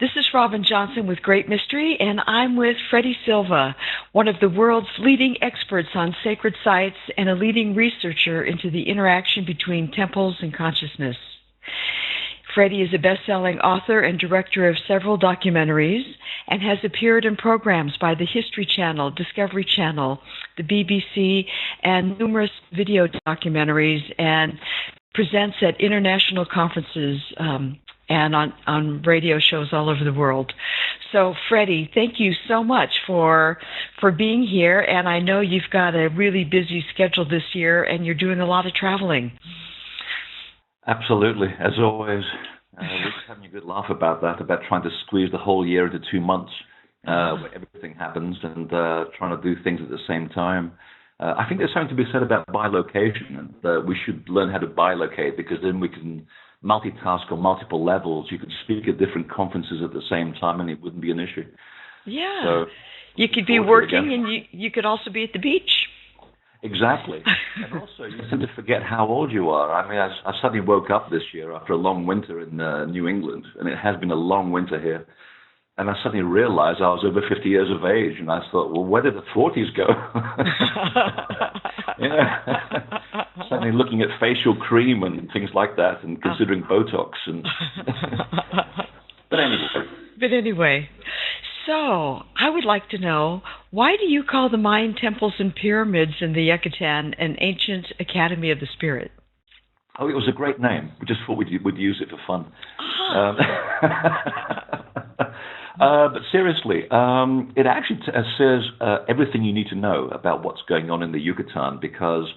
This is Robin Johnson with Great Mystery, and I'm with Freddy Silva, one of the world's leading experts on sacred sites and a leading researcher into the interaction between temples and consciousness. Freddy is a best-selling author and director of several documentaries and has appeared in programs by the History Channel, Discovery Channel, the BBC, and numerous video documentaries, and presents at international conferences and on radio shows all over the world. So, Freddy, thank you so much for being here, and I know you've got a really busy schedule this year, and you're doing a lot of traveling. Absolutely, as always. We're just having a good laugh about that, about trying to squeeze the whole year into 2 months where everything happens, and trying to do things at the same time. I think there's something to be said about bilocation, and we should learn how to bilocate, because then we can multitask on multiple levels. You could speak at different conferences at the same time, and it wouldn't be an issue. Yeah. So, you could be working, and you could also be at the beach. Exactly. And also, you tend to forget how old you are. I mean, I suddenly woke up this year after a long winter in New England, and it has been a long winter here. And I suddenly realized I was over 50 years of age, and I thought, well, where did the 40s go? Suddenly looking at facial cream and things like that, and considering Botox. And But anyway. So, I would like to know, why do you call the Mayan temples and pyramids in the Yucatan an ancient academy of the spirit? Oh, it was a great name. We just thought we'd use it for fun. But seriously, it actually says everything you need to know about what's going on in the Yucatan, because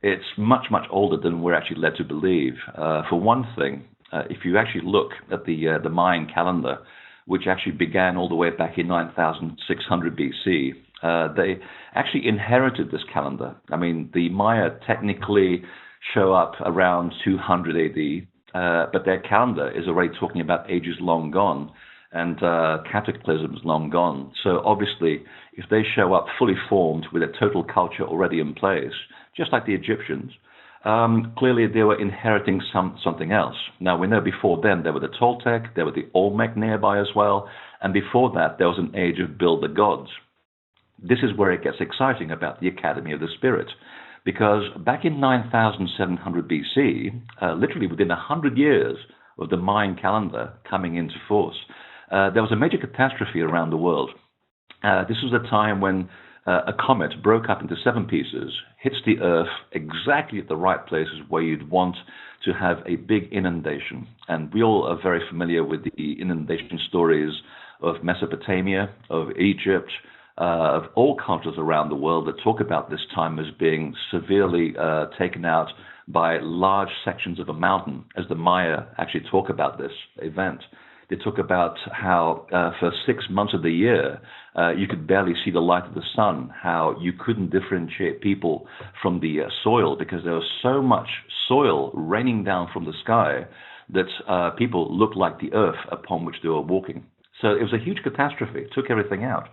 it's much, much older than we're actually led to believe. For one thing, if you actually look at the Mayan calendar, which actually began all the way back in 9600 BC, they actually inherited this calendar. I mean, the Maya technically show up around 200 AD, but their calendar is already talking about ages long gone and cataclysms long gone. So obviously, if they show up fully formed with a total culture already in place, just like the Egyptians, clearly they were inheriting something else. Now, we know before then there were the Toltec, there were the Olmec nearby as well, and before that there was an age of build the gods. This is where it gets exciting about the Academy of the Spirit, because back in 9700 BC, literally within 100 years of the Mayan calendar coming into force, there was a major catastrophe around the world. This was a time when a comet broke up into 7 pieces, hits the Earth exactly at the right places where you'd want to have a big inundation. And we all are very familiar with the inundation stories of Mesopotamia, of Egypt, of all cultures around the world that talk about this time as being severely taken out by large sections of a mountain, as the Maya actually talk about this event. They talk about how for 6 months of the year, you could barely see the light of the sun, how you couldn't differentiate people from the soil because there was so much soil raining down from the sky that people looked like the earth upon which they were walking. So it was a huge catastrophe. It took everything out.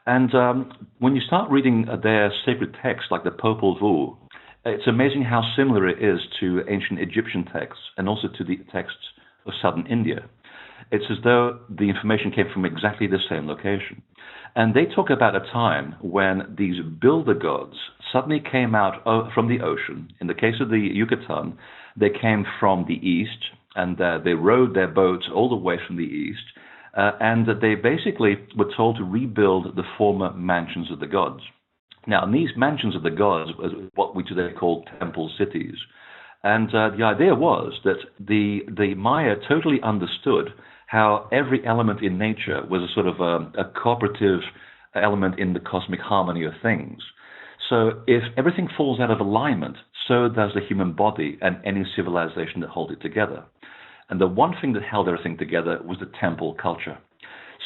And when you start reading their sacred texts, like the Popol Vuh, it's amazing how similar it is to ancient Egyptian texts and also to the texts of southern India. It's as though the information came from exactly the same location. And they talk about a time when these builder gods suddenly came out from the ocean. In the case of the Yucatan, they came from the east, and they rowed their boats all the way from the east, and they basically were told to rebuild the former mansions of the gods. Now, in these mansions of the gods was what we today call temple cities. And the idea was that the Maya totally understood how every element in nature was a sort of a cooperative element in the cosmic harmony of things. So if everything falls out of alignment, so does the human body and any civilization that holds it together. And the one thing that held everything together was the temple culture.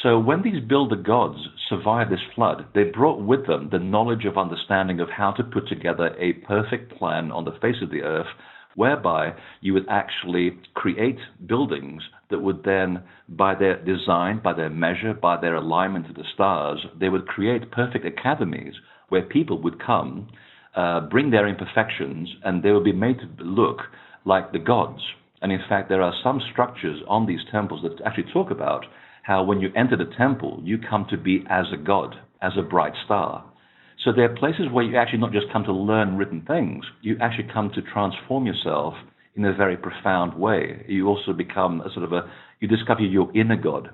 So when these builder gods survived this flood, they brought with them the knowledge of understanding of how to put together a perfect plan on the face of the earth, whereby you would actually create buildings that would then, by their design, by their measure, by their alignment to the stars, they would create perfect academies where people would come, bring their imperfections, and they would be made to look like the gods. And in fact, there are some structures on these temples that actually talk about how when you enter the temple, you come to be as a god, as a bright star. So there are places where you actually not just come to learn written things, you actually come to transform yourself in a very profound way. You also become you discover your inner god.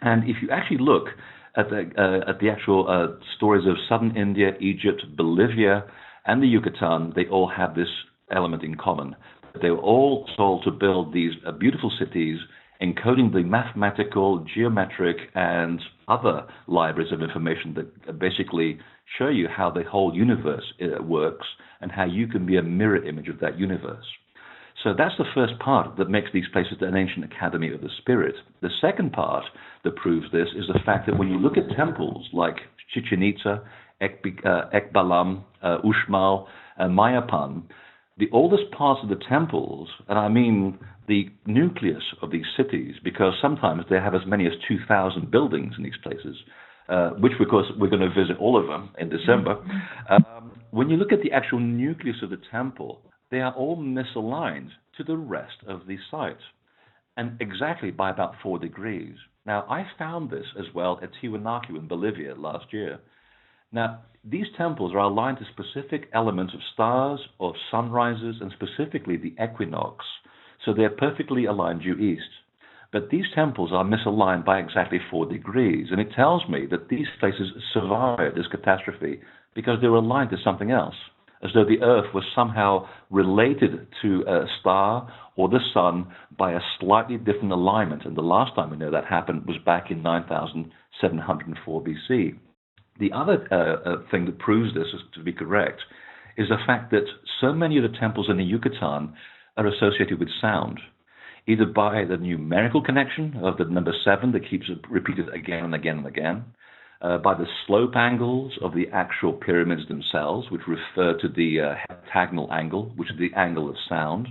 And if you actually look at the actual stories of southern India, Egypt, Bolivia, and the Yucatan, they all have this element in common. They were all told to build these beautiful cities, encoding the mathematical, geometric, and other libraries of information that basically show you how the whole universe works and how you can be a mirror image of that universe. So that's the first part that makes these places an ancient academy of the spirit. The second part that proves this is the fact that when you look at temples like Chichen Itza, Balam, Uxmal, and Mayapan, the oldest parts of the temples, and I mean the nucleus of these cities, because sometimes they have as many as 2,000 buildings in these places, which, of course, we're going to visit all of them in December. When you look at the actual nucleus of the temple, they are all misaligned to the rest of the site, and exactly by about 4 degrees. Now, I found this as well at Tiwanaku in Bolivia last year. Now, these temples are aligned to specific elements of stars, of sunrises, and specifically the equinox. So they're perfectly aligned due east. But these temples are misaligned by exactly 4 degrees. And it tells me that these places survived this catastrophe because they were aligned to something else, as though the Earth was somehow related to a star or the sun by a slightly different alignment. And the last time we know that happened was back in 9704 BC. The other thing that proves this is to be correct is the fact that so many of the temples in the Yucatan are associated with sound, either by the numerical connection of the number 7 that keeps it repeated again and again and again, by the slope angles of the actual pyramids themselves, which refer to the heptagonal angle, which is the angle of sound.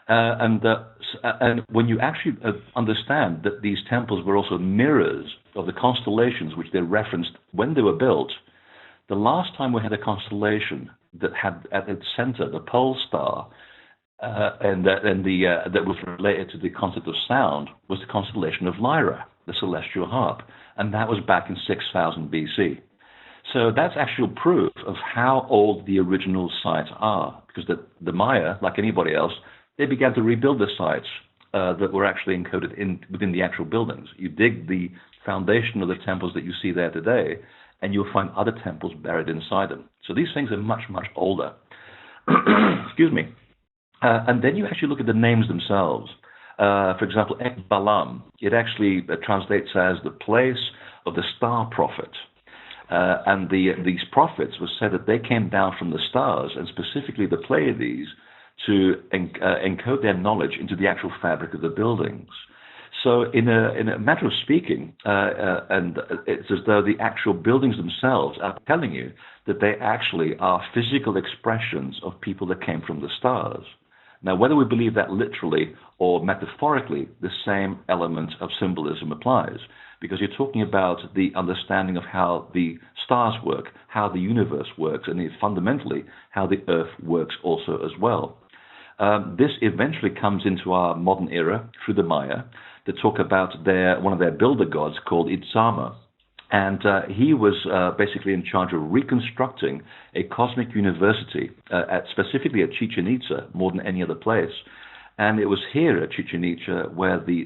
And when you actually understand that these temples were also mirrors of the constellations which they referenced when they were built, the last time we had a constellation that had at its center the pole star, that was related to the concept of sound, was the constellation of Lyra, the celestial harp, and that was back in 6000 BC. So that's actual proof of how old the original sites are, because the Maya, like anybody else, they began to rebuild the sites that were actually encoded within the actual buildings. You dig the foundation of the temples that you see there today, and you'll find other temples buried inside them. So these things are much, much older. Excuse me. And then you actually look at the names themselves. For example, Balam, it actually translates as the place of the star prophet. And these prophets were said that they came down from the stars, and specifically the Pleiades, to encode their knowledge into the actual fabric of the buildings. So in a matter of speaking, and it's as though the actual buildings themselves are telling you that they actually are physical expressions of people that came from the stars. Now, whether we believe that literally or metaphorically, the same element of symbolism applies, because you're talking about the understanding of how the stars work, how the universe works, and fundamentally how the Earth works also as well. This eventually comes into our modern era through the Maya, that talk about one of their builder gods called Itzama. And he was basically in charge of reconstructing a cosmic university, specifically at Chichen Itza, more than any other place. And it was here at Chichen Itza where the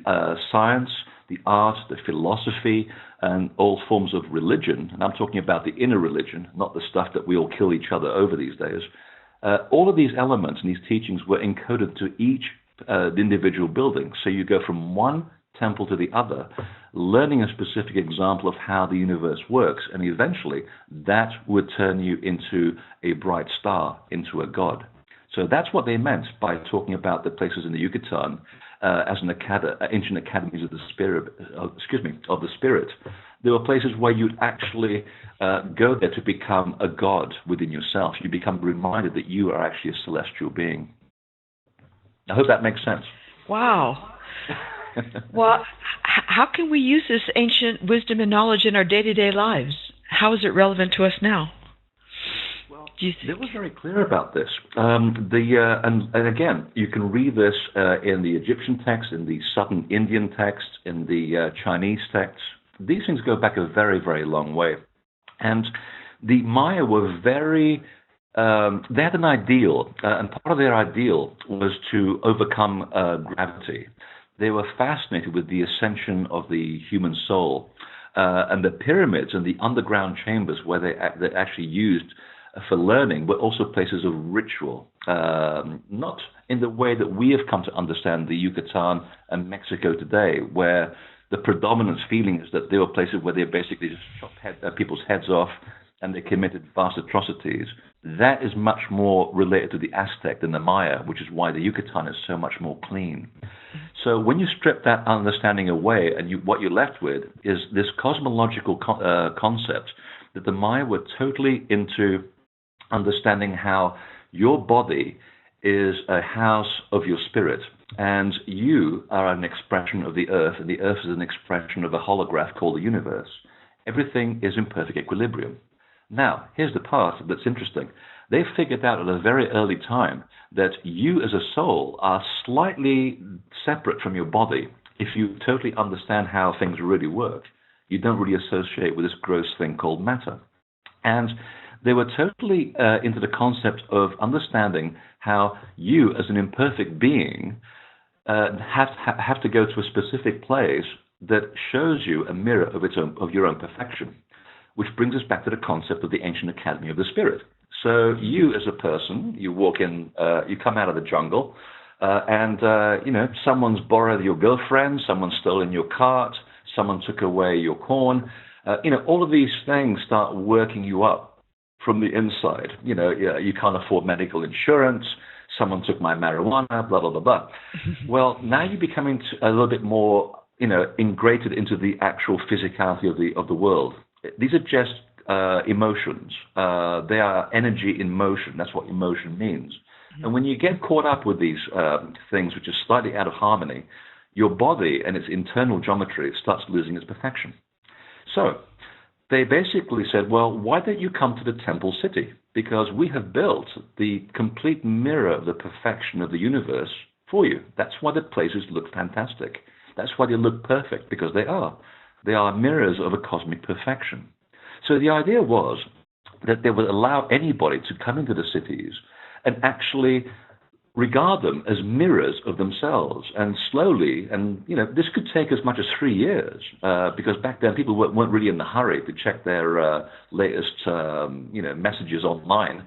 science, the art, the philosophy, and all forms of religion, and I'm talking about the inner religion, not the stuff that we all kill each other over these days, all of these elements and these teachings were encoded to each the individual building. So you go from one temple to the other, learning a specific example of how the universe works, and eventually that would turn you into a bright star, into a god. So that's what they meant by talking about the places in the Yucatan as ancient academies of the spirit. Of the spirit. There were places where you'd actually go there to become a god within yourself. You become reminded that you are actually a celestial being. I hope that makes sense. Wow. Well, how can we use this ancient wisdom and knowledge in our day-to-day lives? How is it relevant to us now? Well, do you think? It was very clear about this. And again, you can read this in the Egyptian text, in the Southern Indian text, in the Chinese texts. These things go back a very, very long way. And the Maya were very, they had an ideal, and part of their ideal was to overcome gravity. They were fascinated with the ascension of the human soul. And the pyramids and the underground chambers where they actually used for learning were also places of ritual, not in the way that we have come to understand the Yucatan and Mexico today, where the predominant feeling is that they were places where they basically just chopped people's heads off and they committed vast atrocities. That is much more related to the Aztec than the Maya, which is why the Yucatan is so much more clean. So when you strip that understanding away, and what you're left with is this cosmological concept that the Maya were totally into understanding how your body is a house of your spirit, and you are an expression of the earth, and the earth is an expression of a holograph called the universe. Everything is in perfect equilibrium. Now, here's the part that's interesting. They figured out at a very early time that you as a soul are slightly separate from your body. If you totally understand how things really work, you don't really associate with this gross thing called matter. And they were totally into the concept of understanding how you as an imperfect being have to go to a specific place that shows you a mirror of your own perfection, which brings us back to the concept of the ancient academy of the spirit. So you as a person, you walk in, you come out of the jungle, and someone's borrowed your girlfriend, someone's stolen your cart, someone took away your corn. All of these things start working you up from the inside. You can't afford medical insurance, someone took my marijuana, blah, blah, blah, blah. Well, now you're becoming a little bit more, ingrained into the actual physicality of the world. These are just emotions. They are energy in motion. That's what emotion means. And when you get caught up with these things which are slightly out of harmony, your body and its internal geometry starts losing its perfection. So they basically said, well, why don't you come to the temple city? Because we have built the complete mirror of the perfection of the universe for you. That's why the places look fantastic. That's why they look perfect, because they are. They are mirrors of a cosmic perfection. So the idea was that they would allow anybody to come into the cities and actually regard them as mirrors of themselves. And slowly, and this could take as much as 3 years, because back then people weren't really in the hurry to check their latest messages online.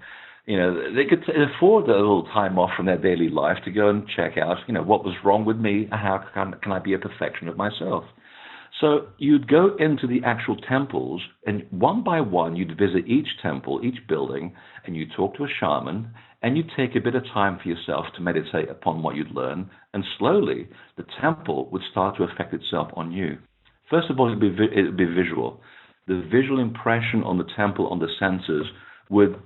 They could afford a little time off from their daily life to go and check out what was wrong with me, how can I be a perfection of myself. So you'd go into the actual temples, and one by one, you'd visit each temple, each building, and you'd talk to a shaman, and you'd take a bit of time for yourself to meditate upon what you'd learn, and slowly the temple would start to affect itself on you. First of all, it'd be visual. The visual impression on the temple, on the senses, would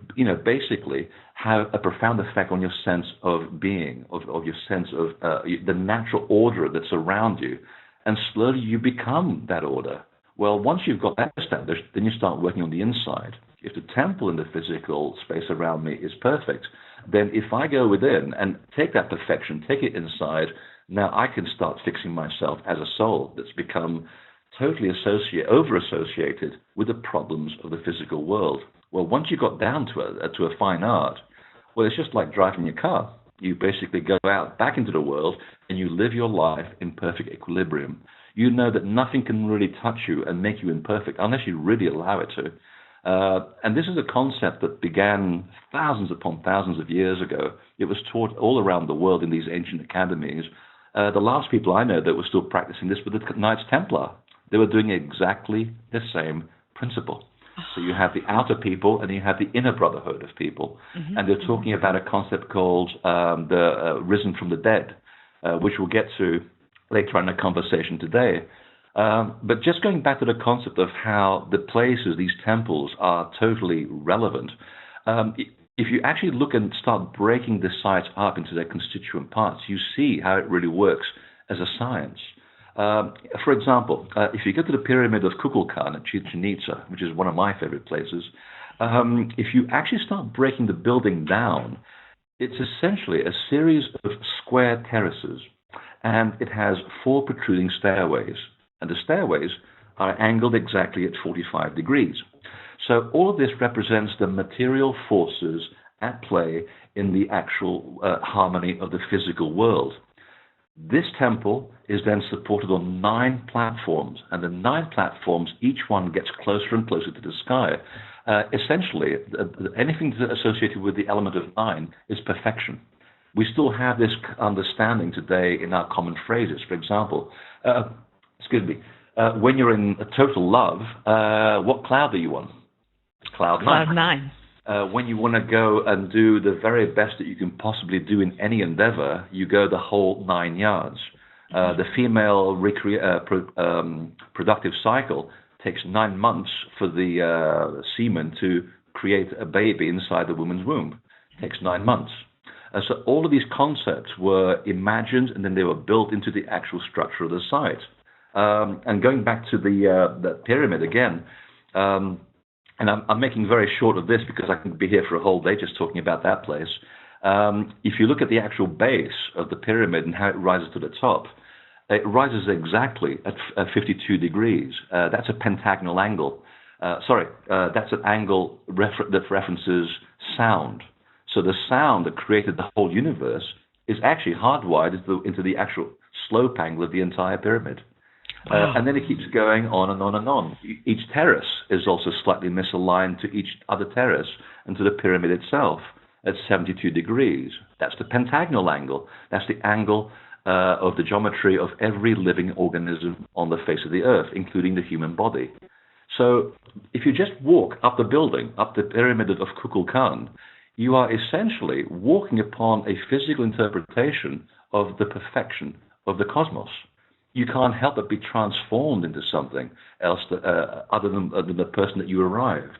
basically have a profound effect on your sense of being, of your sense of the natural order that's around you. And slowly you become that order. Well, once you've got that established, then you start working on the inside. If the temple and the physical space around me is perfect, then if I go within and take that perfection, take it inside, now I can start fixing myself as a soul that's become totally over-associated with the problems of the physical world. Well, once you got down to a fine art, well, it's just like driving your car. You basically go out back into the world and you live your life in perfect equilibrium. You know that nothing can really touch you and make you imperfect unless you really allow it to. And this is a concept that began thousands upon thousands of years ago. It was taught all around the world in these ancient academies. The last people I know that were still practicing this were the Knights Templar. They were doing exactly the same principle. So you have the outer people and you have the inner brotherhood of people. Mm-hmm. And they're talking about a concept called the risen from the dead, which we'll get to later in the conversation today. But just going back to the concept of how the places, these temples, are totally relevant, if you actually look and start breaking the sites up into their constituent parts, you see how it really works as a science. For example, if you go to the pyramid of Kukulkan at Chichen Itza, which is one of my favorite places, If you actually start breaking the building down, it's essentially a series of square terraces, and it has 4 protruding stairways, and the stairways are angled exactly at 45 degrees. So all of this represents the material forces at play in the actual harmony of the physical world. This temple is then supported on 9 platforms, and the 9 platforms, each one gets closer and closer to the sky. Essentially, anything associated with the element of 9 is perfection. We still have this understanding today in our common phrases. For example, when you're in a total love, what cloud are you on? It's cloud 9. Cloud 9. When you want to go and do the very best that you can possibly do in any endeavor, you go the whole 9 yards. The female productive cycle takes 9 months for the semen to create a baby inside the woman's womb. It takes 9 months. So all of these concepts were imagined, and then they were built into the actual structure of the site. And going back to the pyramid again, and I'm making very short of this because I can be here for a whole day just talking about that place. If you look at the actual base of the pyramid and how it rises to the top, it rises exactly at 52 degrees. That's a pentagonal angle. That's an angle that references sound. So the sound that created the whole universe is actually hardwired into the actual slope angle of the entire pyramid. And then it keeps going on and on and on. Each terrace is also slightly misaligned to each other terrace and to the pyramid itself at 72 degrees. That's the pentagonal angle. That's the angle of the geometry of every living organism on the face of the earth, including the human body. So if you just walk up the building, up the pyramid of Kukulkan, you are essentially walking upon a physical interpretation of the perfection of the cosmos. You can't help but be transformed into something else other than the person that you arrived.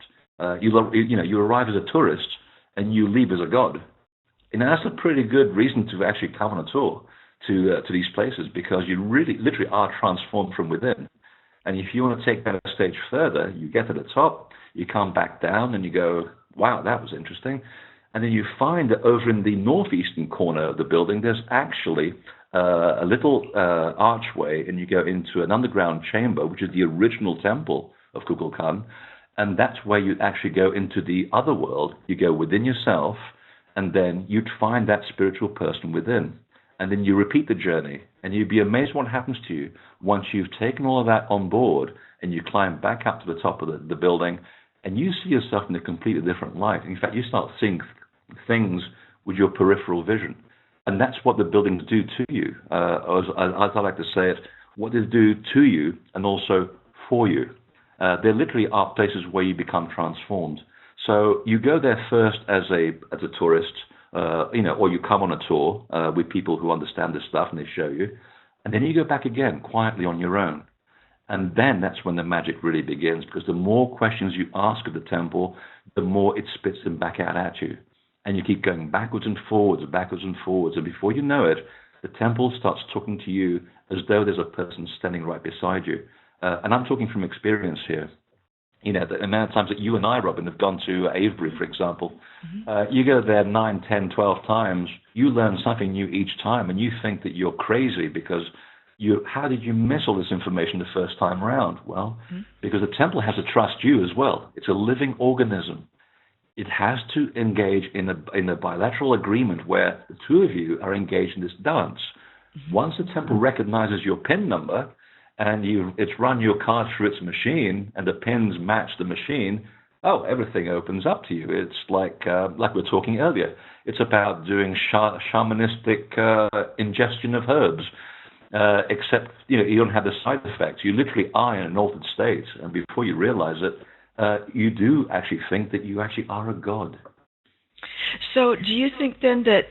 You arrive as a tourist and you leave as a god. And that's a pretty good reason to actually come on a tour to these places, because you really, literally are transformed from within. And if you want to take that a stage further, you get to the top, you come back down, and you go, wow, that was interesting. And then you find that over in the northeastern corner of the building, there's actually a little archway, and you go into an underground chamber, which is the original temple of Kukulkan, and that's where you actually go into the other world. You go within yourself, and then you'd find that spiritual person within. And then you repeat the journey, and you'd be amazed what happens to you once you've taken all of that on board, and you climb back up to the top of the building, and you see yourself in a completely different light. In fact, you start seeing things with your peripheral vision. And that's what the buildings do to you. As I like to say it, what they do to you and also for you. They literally are places where you become transformed. So you go there first as a tourist, or you come on a tour with people who understand this stuff and they show you. And then you go back again quietly on your own. And then that's when the magic really begins, because the more questions you ask of the temple, the more it spits them back out at you. And you keep going backwards and forwards, and before you know it, the temple starts talking to you as though there's a person standing right beside you. And I'm talking from experience here. You know, the amount of times that you and I, Robin, have gone to Avebury, for example, you go there 9, 10, 12 times, you learn something new each time, and you think that you're crazy because how did you miss all this information the first time around? Well, because the temple has to trust you as well. It's a living organism. It has to engage in a bilateral agreement where the two of you are engaged in this dance. Once the temple recognizes your PIN number and it's run your card through its machine and the pins match the machine, everything opens up to you. It's like we were talking earlier. It's about doing shamanistic ingestion of herbs, except you don't have the side effects. You literally are in an altered state, and before you realize it, you do actually think that you actually are a god. So do you think then that,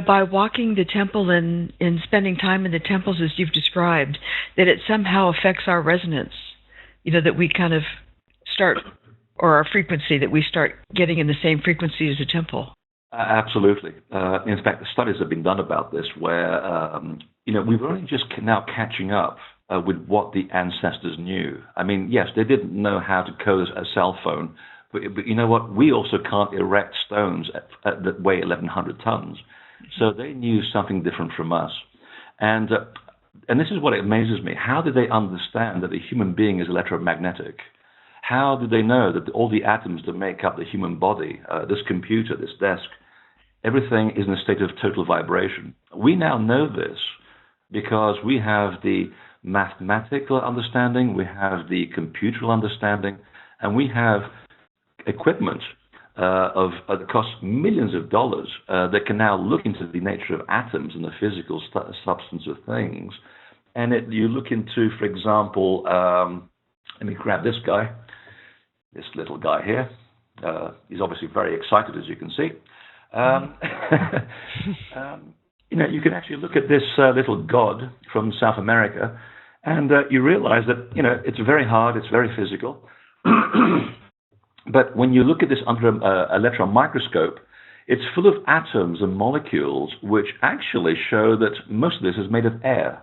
by walking the temple and spending time in the temples as you've described, that it somehow affects our resonance, that we kind of start, or our frequency, that we start getting in the same frequency as a temple? Absolutely. In fact, studies have been done about this where, we're only just now catching up with what the ancestors knew. I mean, yes, they didn't know how to code a cell phone But you know what? We also can't erect stones that weigh 1,100 tons. So they knew something different from us. And this is what amazes me. How did they understand that a human being is electromagnetic? How did they know that all the atoms that make up the human body, this computer, this desk, everything is in a state of total vibration? We now know this because we have the mathematical understanding, we have the computeral understanding, and we have equipment that costs millions of dollars that can now look into the nature of atoms and the physical substance of things. And you look into, for example, let me grab this guy, this little guy here. He's obviously very excited, as you can see. You can actually look at this little god from South America, and you realize that, it's very hard, it's very physical. But when you look at this under an electron microscope, it's full of atoms and molecules, which actually show that most of this is made of air.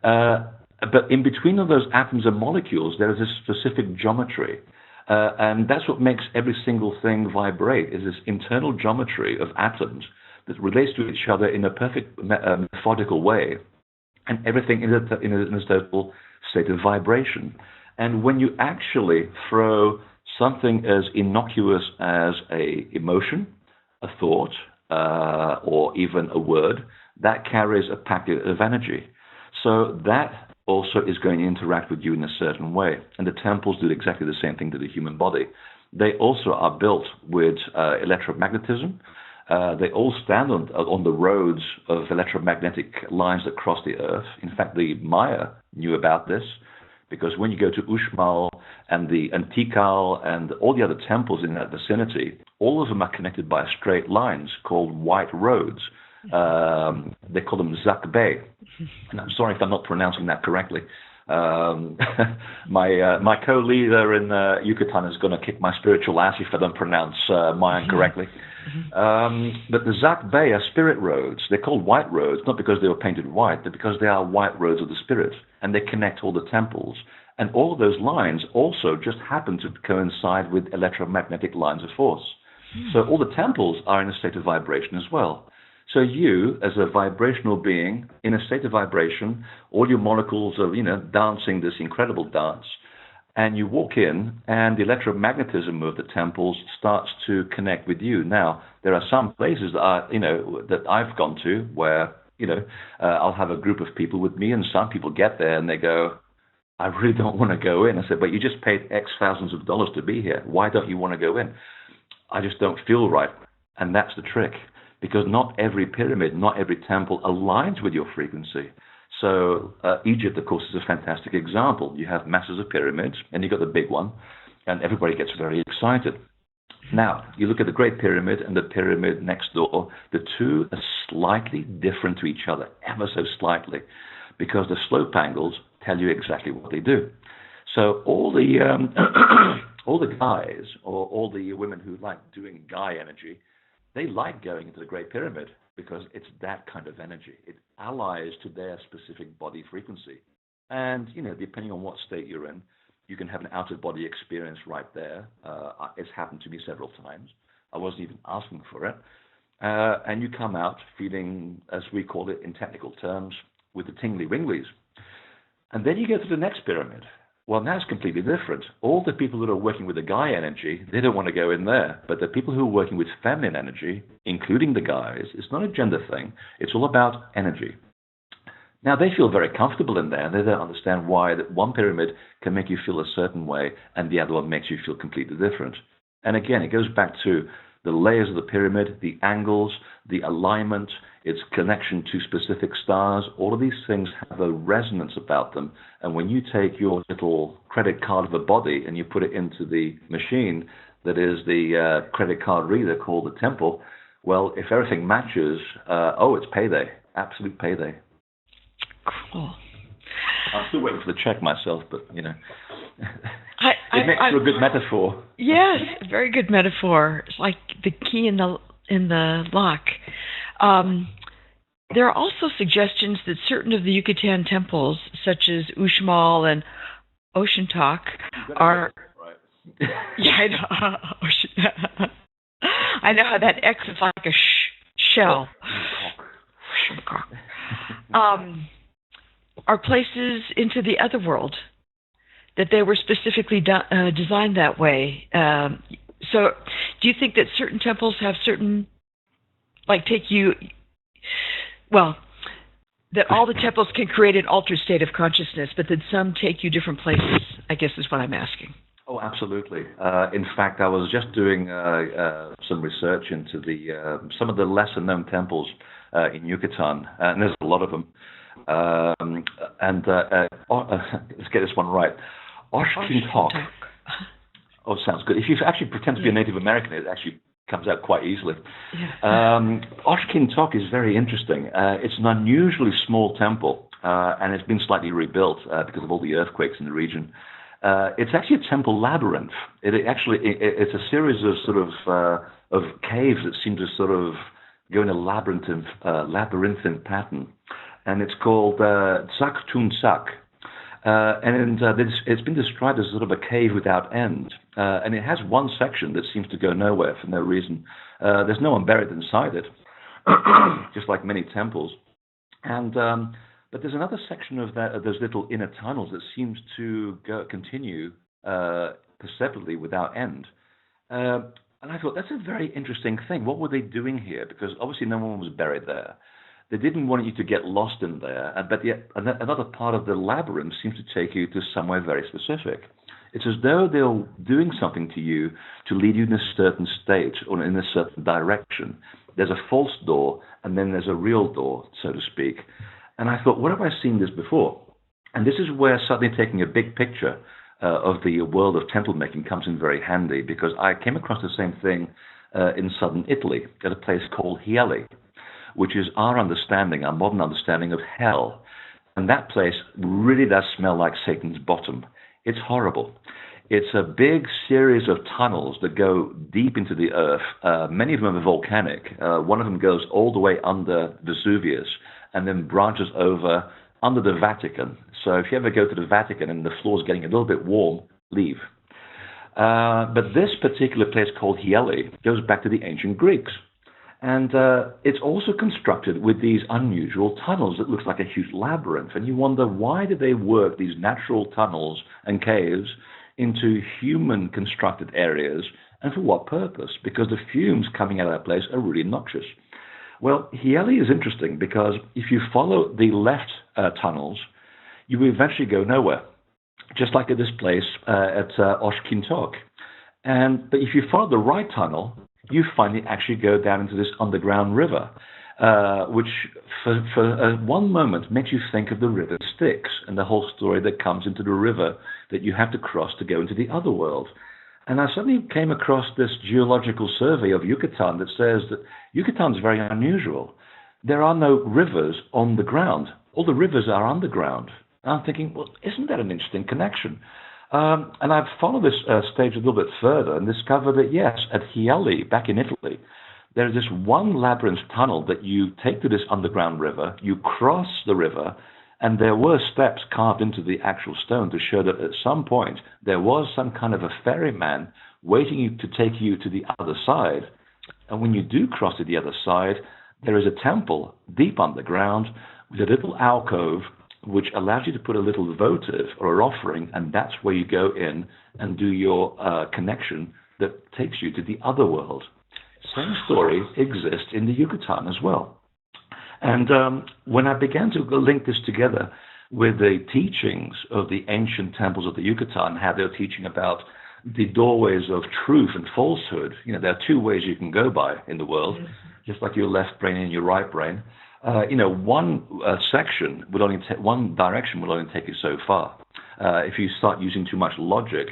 But in between all those atoms and molecules, there is a specific geometry. And that's what makes every single thing vibrate, is this internal geometry of atoms that relates to each other in a perfect methodical way. And everything in a total state of vibration. And when you actually throw something as innocuous as a emotion, a thought, or even a word, that carries a packet of energy. So that also is going to interact with you in a certain way. And the temples do exactly the same thing to the human body. They also are built with electromagnetism. They all stand on the roads of electromagnetic lines that cross the earth. In fact, the Maya knew about this, because when you go to Uxmal and the Tikal and all the other temples in that vicinity, all of them are connected by straight lines called white roads. They call them Zakbe. And I'm sorry if I'm not pronouncing that correctly. My co-leader in Yucatan is going to kick my spiritual ass if I don't pronounce Mayan correctly. But the Zakbe are spirit roads. They're called white roads, not because they were painted white, but because they are white roads of the spirit, and they connect all the temples. And all of those lines also just happen to coincide with electromagnetic lines of force. So all the temples are in a state of vibration as well. So you, as a vibrational being, in a state of vibration, all your molecules are, dancing this incredible dance, and you walk in, and the electromagnetism of the temples starts to connect with you. Now, there are some places that that I've gone to where, I'll have a group of people with me, and some people get there and they go, I really don't want to go in. I said, but you just paid X thousands of dollars to be here. Why don't you want to go in? I just don't feel right. And that's the trick. Because not every pyramid, not every temple aligns with your frequency. So Egypt, of course, is a fantastic example. You have masses of pyramids, and you've got the big one, and everybody gets very excited. Now, you look at the Great Pyramid and the pyramid next door. The two are slightly different to each other, ever so slightly, because the slope angles tell you exactly what they do. So all the all the guys or all the women who like doing guy energy, they like going into the Great Pyramid because it's that kind of energy. It allies to their specific body frequency. And, depending on what state you're in, you can have an out-of-body experience right there. It's happened to me several times. I wasn't even asking for it. And you come out feeling, as we call it in technical terms, with the tingly-winglies. And then you go to the next pyramid. Well, now it's completely different. All the people that are working with the guy energy, they don't want to go in there. But the people who are working with feminine energy, including the guys, it's not a gender thing. It's all about energy. Now, they feel very comfortable in there, and they don't understand why that one pyramid can make you feel a certain way, and the other one makes you feel completely different. And again, it goes back to the layers of the pyramid, the angles, the alignment, its connection to specific stars. All of these things have a resonance about them. And when you take your little credit card of a body and you put it into the machine that is the credit card reader called the temple, well, if everything matches, it's payday, absolute payday. Cool. I'm still waiting for the check myself, but, it makes for a good metaphor. Yes, very good metaphor. It's like the key in the lock. There are also suggestions that certain of the Yucatan temples, such as Uxmal and Ocean Talk, are... Yeah, I know. Oh, I know how that X is like a shell. Are places into the other world that they were specifically designed that way. So do you think that certain temples have certain, like that all the temples can create an altered state of consciousness, but that some take you different places, I guess is what I'm asking. Oh, absolutely. In fact, I was just doing some research into some of the lesser-known temples in Yucatan, and there's a lot of them. Let's get this one right. Oshkintok. Oh, sounds good. If you actually pretend to be a Native American, it actually comes out quite easily. Yeah. Oshkintok is very interesting. It's an unusually small temple, and it's been slightly rebuilt because of all the earthquakes in the region. It's actually a temple labyrinth. It's a series of sort of caves that seem to sort of go in a labyrinthine pattern, and it's called Tsak Tun Tsak. It's been described as sort of a cave without end, and it has one section that seems to go nowhere for no reason. There's no one buried inside it, just like many temples. But there's another section of those little inner tunnels that seems to continue perceptibly without end. And I thought, that's a very interesting thing. What were they doing here? Because obviously no one was buried there. They didn't want you to get lost in there, but yet another part of the labyrinth seems to take you to somewhere very specific. It's as though they're doing something to you to lead you in a certain state or in a certain direction. There's a false door, and then there's a real door, so to speak. And I thought, what have I seen this before? And this is where suddenly taking a big picture of the world of temple making comes in very handy, because I came across the same thing in southern Italy at a place called Hieli, which is our modern understanding of hell. And that place really does smell like Satan's bottom. It's horrible. It's a big series of tunnels that go deep into the earth. Many of them are volcanic. One of them goes all the way under Vesuvius and then branches over under the Vatican. So if you ever go to the Vatican and the floor is getting a little bit warm, leave. But this particular place called Hieli goes back to the ancient Greeks. And it's also constructed with these unusual tunnels that looks like a huge labyrinth. And you wonder, why did they work these natural tunnels and caves into human-constructed areas, and for what purpose? Because the fumes coming out of that place are really noxious. Well, Hieli is interesting because if you follow the left tunnels, you will eventually go nowhere, just like at this place at Oshkintok. But if you follow the right tunnel, you finally actually go down into this underground river, which for one moment makes you think of the river Styx and the whole story that comes into the river that you have to cross to go into the other world. And I suddenly came across this geological survey of Yucatan that says that Yucatan is very unusual. There are no rivers on the ground. All the rivers are underground. And I'm thinking, well, isn't that an interesting connection? And I've followed this stage a little bit further and discovered that, yes, at Hieli, back in Italy, there's this one labyrinth tunnel that you take to this underground river, you cross the river, and there were steps carved into the actual stone to show that at some point there was some kind of a ferryman waiting to take you to the other side. And when you do cross to the other side, there is a temple deep underground with a little alcove which allows you to put a little votive or an offering, and that's where you go in and do your connection that takes you to the other world. Same story exists in the Yucatan as well. And when I began to link this together with the teachings of the ancient temples of the Yucatan, how they're teaching about the doorways of truth and falsehood, there are two ways you can go by in the world, just like your left brain and your right brain. One section will only one direction will only take you so far. If you start using too much logic,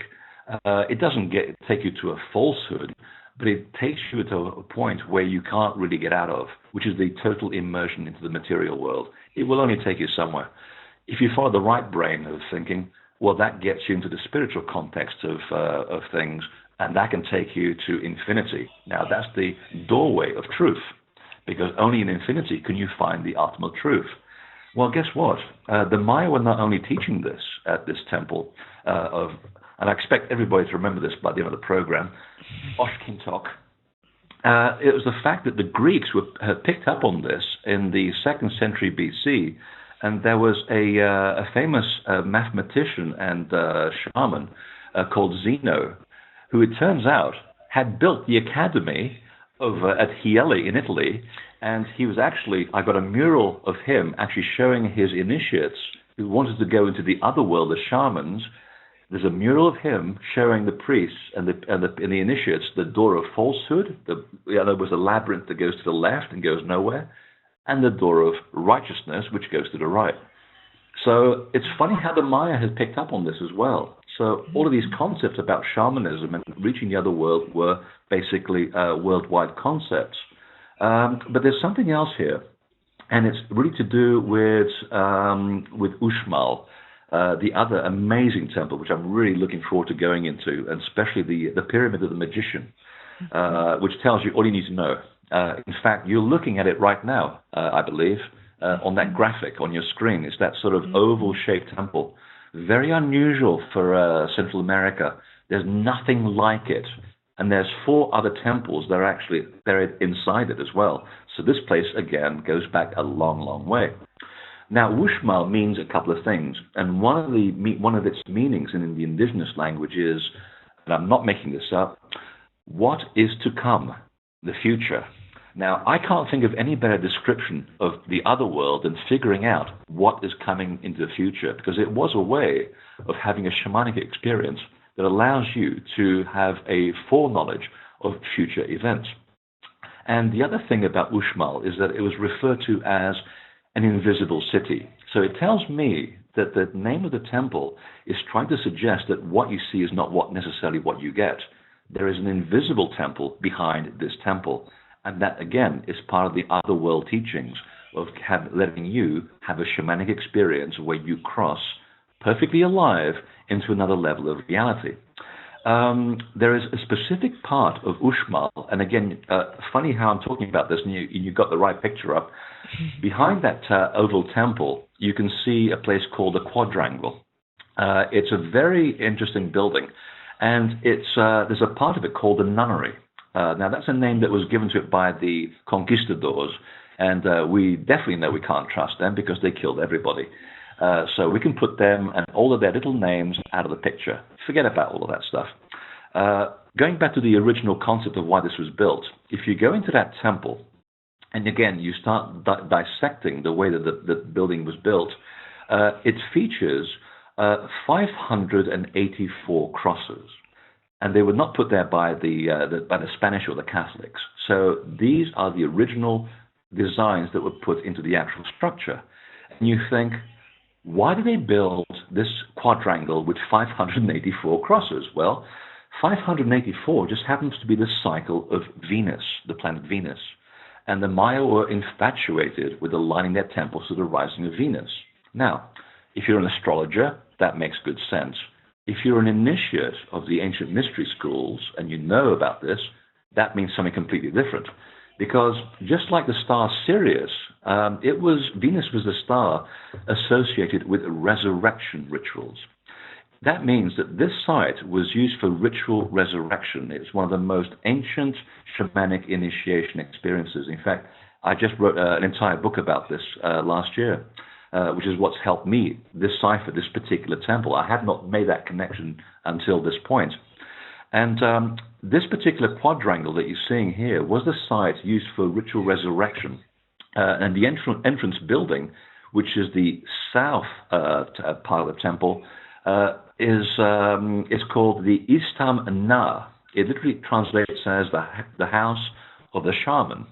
it doesn't take you to a falsehood, but it takes you to a point where you can't really get out of, which is the total immersion into the material world. It will only take you somewhere. If you follow the right brain of thinking, well, that gets you into the spiritual context of things, and that can take you to infinity. Now, that's the doorway of truth, because only in infinity can you find the ultimate truth. Well, guess what? The Maya were not only teaching this at this temple of and I expect everybody to remember this by the end of the program, Oshkintok. It was the fact that the Greeks had picked up on this in the 2nd century BC, and there was a famous mathematician and shaman called Zeno, who it turns out had built the academy over at Hiele in Italy, and he was actually, I got a mural of him actually showing his initiates who wanted to go into the other world, the shamans. There's a mural of him showing the priests and the initiates the door of falsehood. There was a labyrinth that goes to the left and goes nowhere, and the door of righteousness, which goes to the right. So it's funny how the Maya has picked up on this as well. So all of these concepts about shamanism and reaching the other world were basically worldwide concepts. But there's something else here, and it's really to do with Uxmal, the other amazing temple, which I'm really looking forward to going into, and especially the Pyramid of the Magician, which tells you all you need to know. In fact, you're looking at it right now, I believe, on that graphic on your screen. It's that sort of oval-shaped temple. Very unusual for Central America. There's nothing like it. And there's 4 other temples that are actually buried inside it as well. So this place, again, goes back a long, long way. Now, Uxmal means a couple of things. And one of its meanings in the indigenous language is, and I'm not making this up, what is to come, the future. Now, I can't think of any better description of the other world than figuring out what is coming into the future, because it was a way of having a shamanic experience that allows you to have a foreknowledge of future events. And the other thing about Uxmal is that it was referred to as an invisible city. So it tells me that the name of the temple is trying to suggest that what you see is not necessarily what you get. There is an invisible temple behind this temple. And that, again, is part of the other world teachings of letting you have a shamanic experience where you cross perfectly alive into another level of reality. There is a specific part of Uxmal, and again, funny how I'm talking about this, and you got the right picture up. Behind that oval temple, you can see a place called the Quadrangle. It's a very interesting building, and there's a part of it called the Nunnery. Now, that's a name that was given to it by the conquistadors, and we definitely know we can't trust them because they killed everybody. So we can put them and all of their little names out of the picture. Forget about all of that stuff. Going back to the original concept of why this was built, if you go into that temple, and again, you start dissecting the way that the building was built, it features 584 crosses. And they were not put there by the Spanish or the Catholics. So these are the original designs that were put into the actual structure. And you think, why did they build this quadrangle with 584 crosses? Well, 584 just happens to be the cycle of Venus, the planet Venus. And the Maya were infatuated with aligning their temples to the rising of Venus. Now, if you're an astrologer, that makes good sense. If you're an initiate of the ancient mystery schools and you know about this, that means something completely different. Because just like the star Sirius, Venus was the star associated with resurrection rituals. That means that this site was used for ritual resurrection. It's one of the most ancient shamanic initiation experiences. In fact, I just wrote an entire book about this last year. Which is what's helped me decipher this particular temple. I had not made that connection until this point. And this particular quadrangle that you're seeing here was the site used for ritual resurrection. And the entrance building, which is the south part of the temple, is called the Istam Na. It literally translates as the house of the shaman.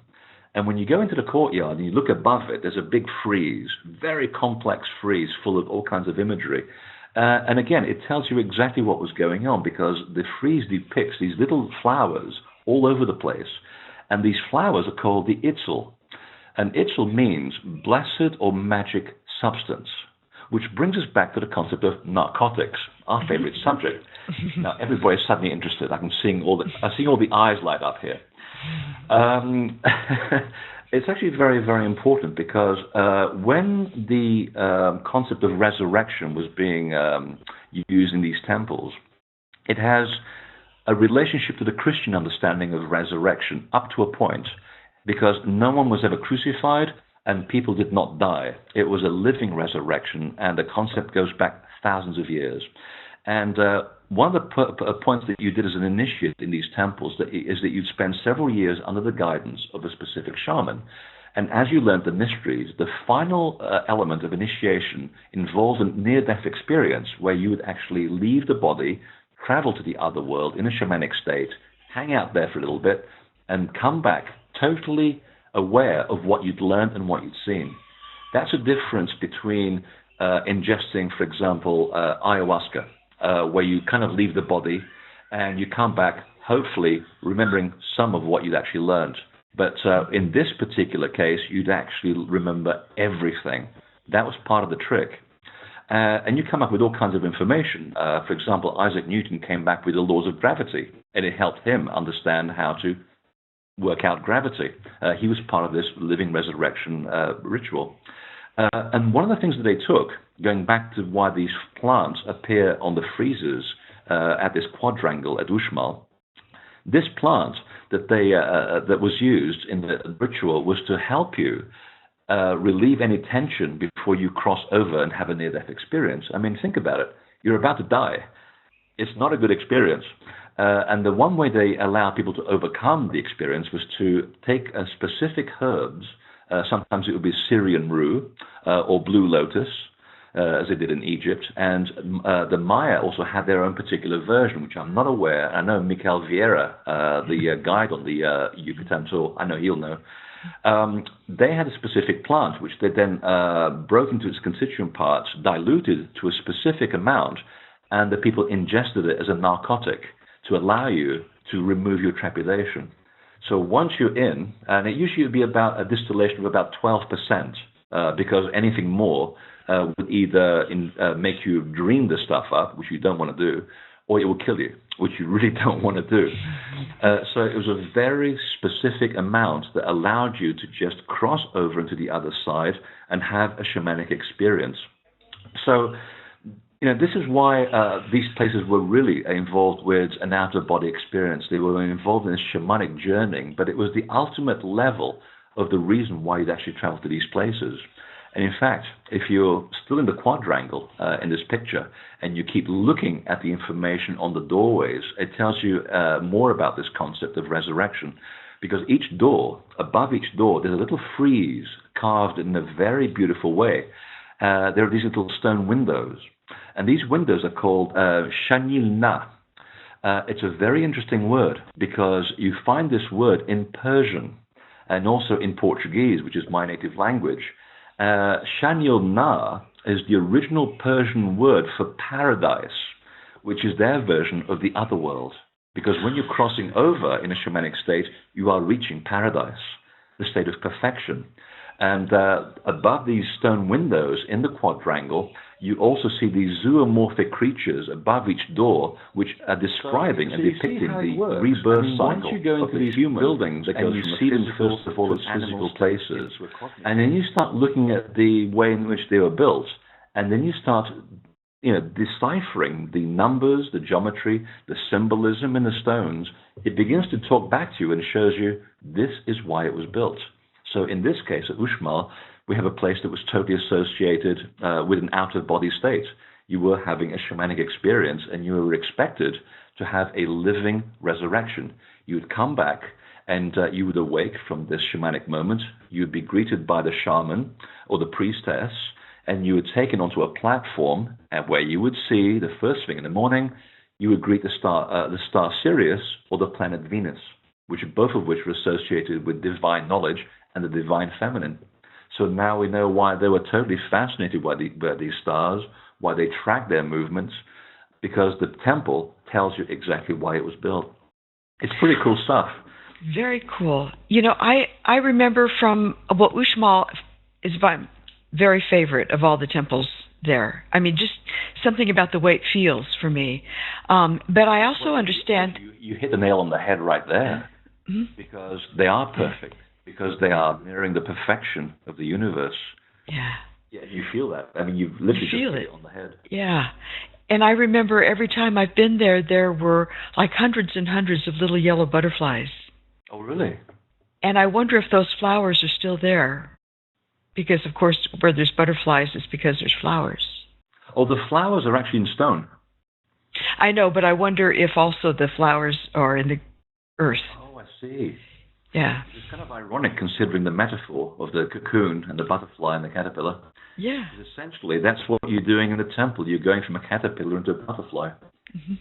And when you go into the courtyard and you look above it, there's a big frieze, very complex frieze full of all kinds of imagery. And again, it tells you exactly what was going on because the frieze depicts these little flowers all over the place. And these flowers are called the Itzal. And Itzal means blessed or magic substance, which brings us back to the concept of narcotics, our favorite subject. Now, everybody's suddenly interested. I'm seeing all the eyes light up here. It's actually very, very important because when the concept of resurrection was being used in these temples, It has a relationship to the Christian understanding of resurrection up to a point, because no one was ever crucified and people did not die. It was a living resurrection, and the concept goes back thousands of years. And one of the points that you did as an initiate in these temples is that you'd spend several years under the guidance of a specific shaman. And as you learned the mysteries, the final element of initiation involved a near-death experience where you would actually leave the body, travel to the other world in a shamanic state, hang out there for a little bit, and come back totally aware of what you'd learned and what you'd seen. That's a difference between ingesting, for example, ayahuasca, where you kind of leave the body and you come back, hopefully remembering some of what you'd actually learned. But in this particular case, you'd actually remember everything. That was part of the trick. And you come up with all kinds of information. For example, Isaac Newton came back with the laws of gravity, and it helped him understand how to work out gravity. He was part of this living resurrection ritual. And one of the things that they took, going back to why these plants appear on the friezes at this quadrangle at Uxmal, this plant that was used in the ritual was to help you relieve any tension before you cross over and have a near-death experience. I mean, think about it. You're about to die. It's not a good experience. And the one way they allow people to overcome the experience was to take specific herbs. Sometimes it would be Syrian rue or blue lotus, as they did in Egypt. And the Maya also had their own particular version, which I'm not aware. I know Miguel Vieira, the guide on the Yucatan tour, I know he'll know. They had a specific plant, which they then broke into its constituent parts, diluted to a specific amount, and the people ingested it as a narcotic to allow you to remove your trepidation. So once you're in, and it usually would be about a distillation of about 12%, because anything more would either make you dream the stuff up, which you don't want to do, or it will kill you, which you really don't want to do. So it was a very specific amount that allowed you to just cross over into the other side and have a shamanic experience. So, this is why these places were really involved with an out-of-body experience. They were involved in this shamanic journeying, but it was the ultimate level of the reason why you'd actually travel to these places. And in fact, if you're still in the quadrangle in this picture, and you keep looking at the information on the doorways, it tells you more about this concept of resurrection. Because each door, above each door, there's a little frieze carved in a very beautiful way. There are these little stone windows. And these windows are called shanilna. It's a very interesting word because you find this word in Persian and also in Portuguese, which is my native language. Shanilna is the original Persian word for paradise, which is their version of the other world. Because when you're crossing over in a shamanic state, you are reaching paradise, the state of perfection. And above these stone windows in the quadrangle, you also see these zoomorphic creatures above each door, which are describing and depicting the rebirth cycle once you go into these buildings and you see them first of all as physical places. And then you start looking at the way in which they were built, and then you start deciphering the numbers, the geometry, the symbolism in the stones. It begins to talk back to you and shows you this is why it was built. So in this case, at Uxmal, we have a place that was totally associated with an out-of-body state. You were having a shamanic experience, and you were expected to have a living resurrection. You would come back, and you would awake from this shamanic moment. You would be greeted by the shaman or the priestess, and you were taken onto a platform where you would see, the first thing in the morning, you would greet the star Sirius or the planet Venus, both of which were associated with divine knowledge and the divine feminine. So now we know why they were totally fascinated by these stars, why they track their movements, because the temple tells you exactly why it was built. It's pretty cool stuff. Very cool. I remember from what Uxmal is my very favorite of all the temples there. I mean, just something about the way it feels for me. But I also understand... You hit the nail on the head right there, because they are perfect. Because they are mirroring the perfection of the universe. Yeah. Yeah, you feel that. I mean, you've literally feel just hit it on the head. Yeah. And I remember every time I've been there, there were like hundreds and hundreds of little yellow butterflies. Oh, really? And I wonder if those flowers are still there. Because, of course, where there's butterflies, it's because there's flowers. Oh, the flowers are actually in stone. I know, but I wonder if also the flowers are in the earth. Oh, I see. Yeah. It's kind of ironic considering the metaphor of the cocoon and the butterfly and the caterpillar. Yeah. Essentially, that's what you're doing in the temple. You're going from a caterpillar into a butterfly. Mm-hmm.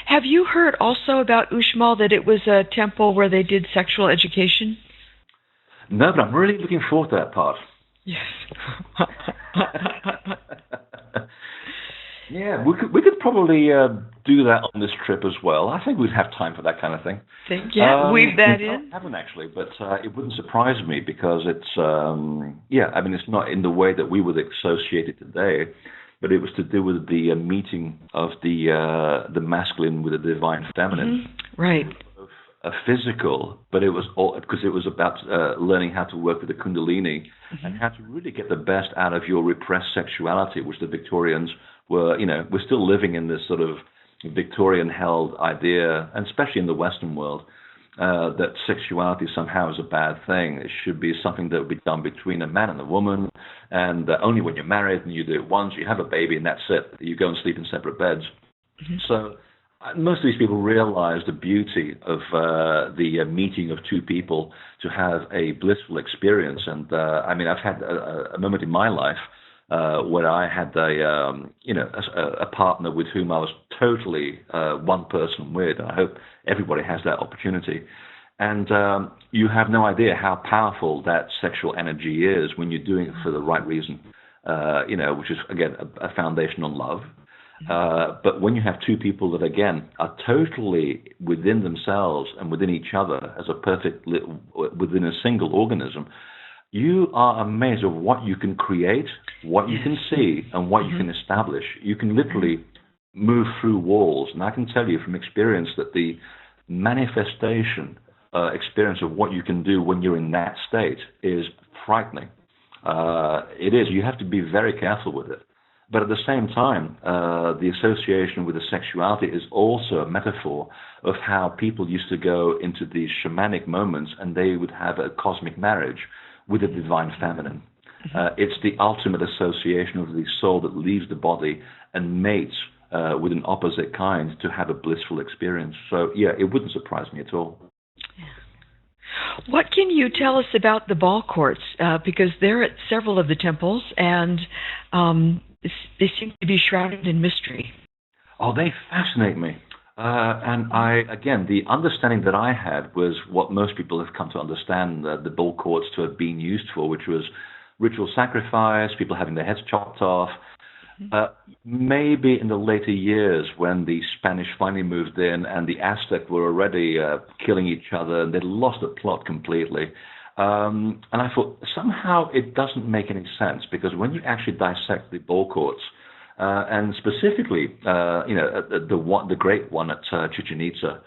Have you heard also about Uxmal, that it was a temple where they did sexual education? No, but I'm really looking forward to that part. Yes. Yeah, we could probably do that on this trip as well. I think we'd have time for that kind of thing. Weave that in. I haven't actually, but it wouldn't surprise me because it's it's not in the way that we would associate it today, but it was to do with the meeting of the masculine with the divine feminine. Mm-hmm. Right. A physical, but it was all because it was about learning how to work with the Kundalini and how to really get the best out of your repressed sexuality, which the Victorians were, we're still living in this sort of Victorian-held idea, and especially in the Western world, that sexuality somehow is a bad thing. It should be something that would be done between a man and a woman, and only when you're married and you do it once, you have a baby, and that's it. You go and sleep in separate beds. Mm-hmm. So most of these people realize the beauty of the meeting of two people to have a blissful experience. And I've had a moment in my life where I had a partner with whom I was totally one person with. I hope everybody has that opportunity. And you have no idea how powerful that sexual energy is when you're doing it for the right reason, which is, again, a foundation on love. But when you have two people that, again, are totally within themselves and within each other as a perfect, within a single organism, you are amazed of what you can create, what you can see, and what you can establish. You can literally move through walls. And I can tell you from experience that the manifestation experience of what you can do when you're in that state is frightening. It is. You have to be very careful with it. But at the same time, the association with the sexuality is also a metaphor of how people used to go into these shamanic moments and they would have a cosmic marriage with the divine feminine. It's the ultimate association of the soul that leaves the body and mates with an opposite kind to have a blissful experience. So, yeah, it wouldn't surprise me at all. What can you tell us about the ball courts? Because they're at several of the temples, and they seem to be shrouded in mystery. Oh, they fascinate me. And the understanding that I had was what most people have come to understand the ball courts to have been used for, which was ritual sacrifice, people having their heads chopped off. Maybe in the later years when the Spanish finally moved in and the Aztec were already killing each other and they'd lost the plot completely. And I thought somehow it doesn't make any sense because when you actually dissect the ball courts, and specifically, the great one at Chichen Itza,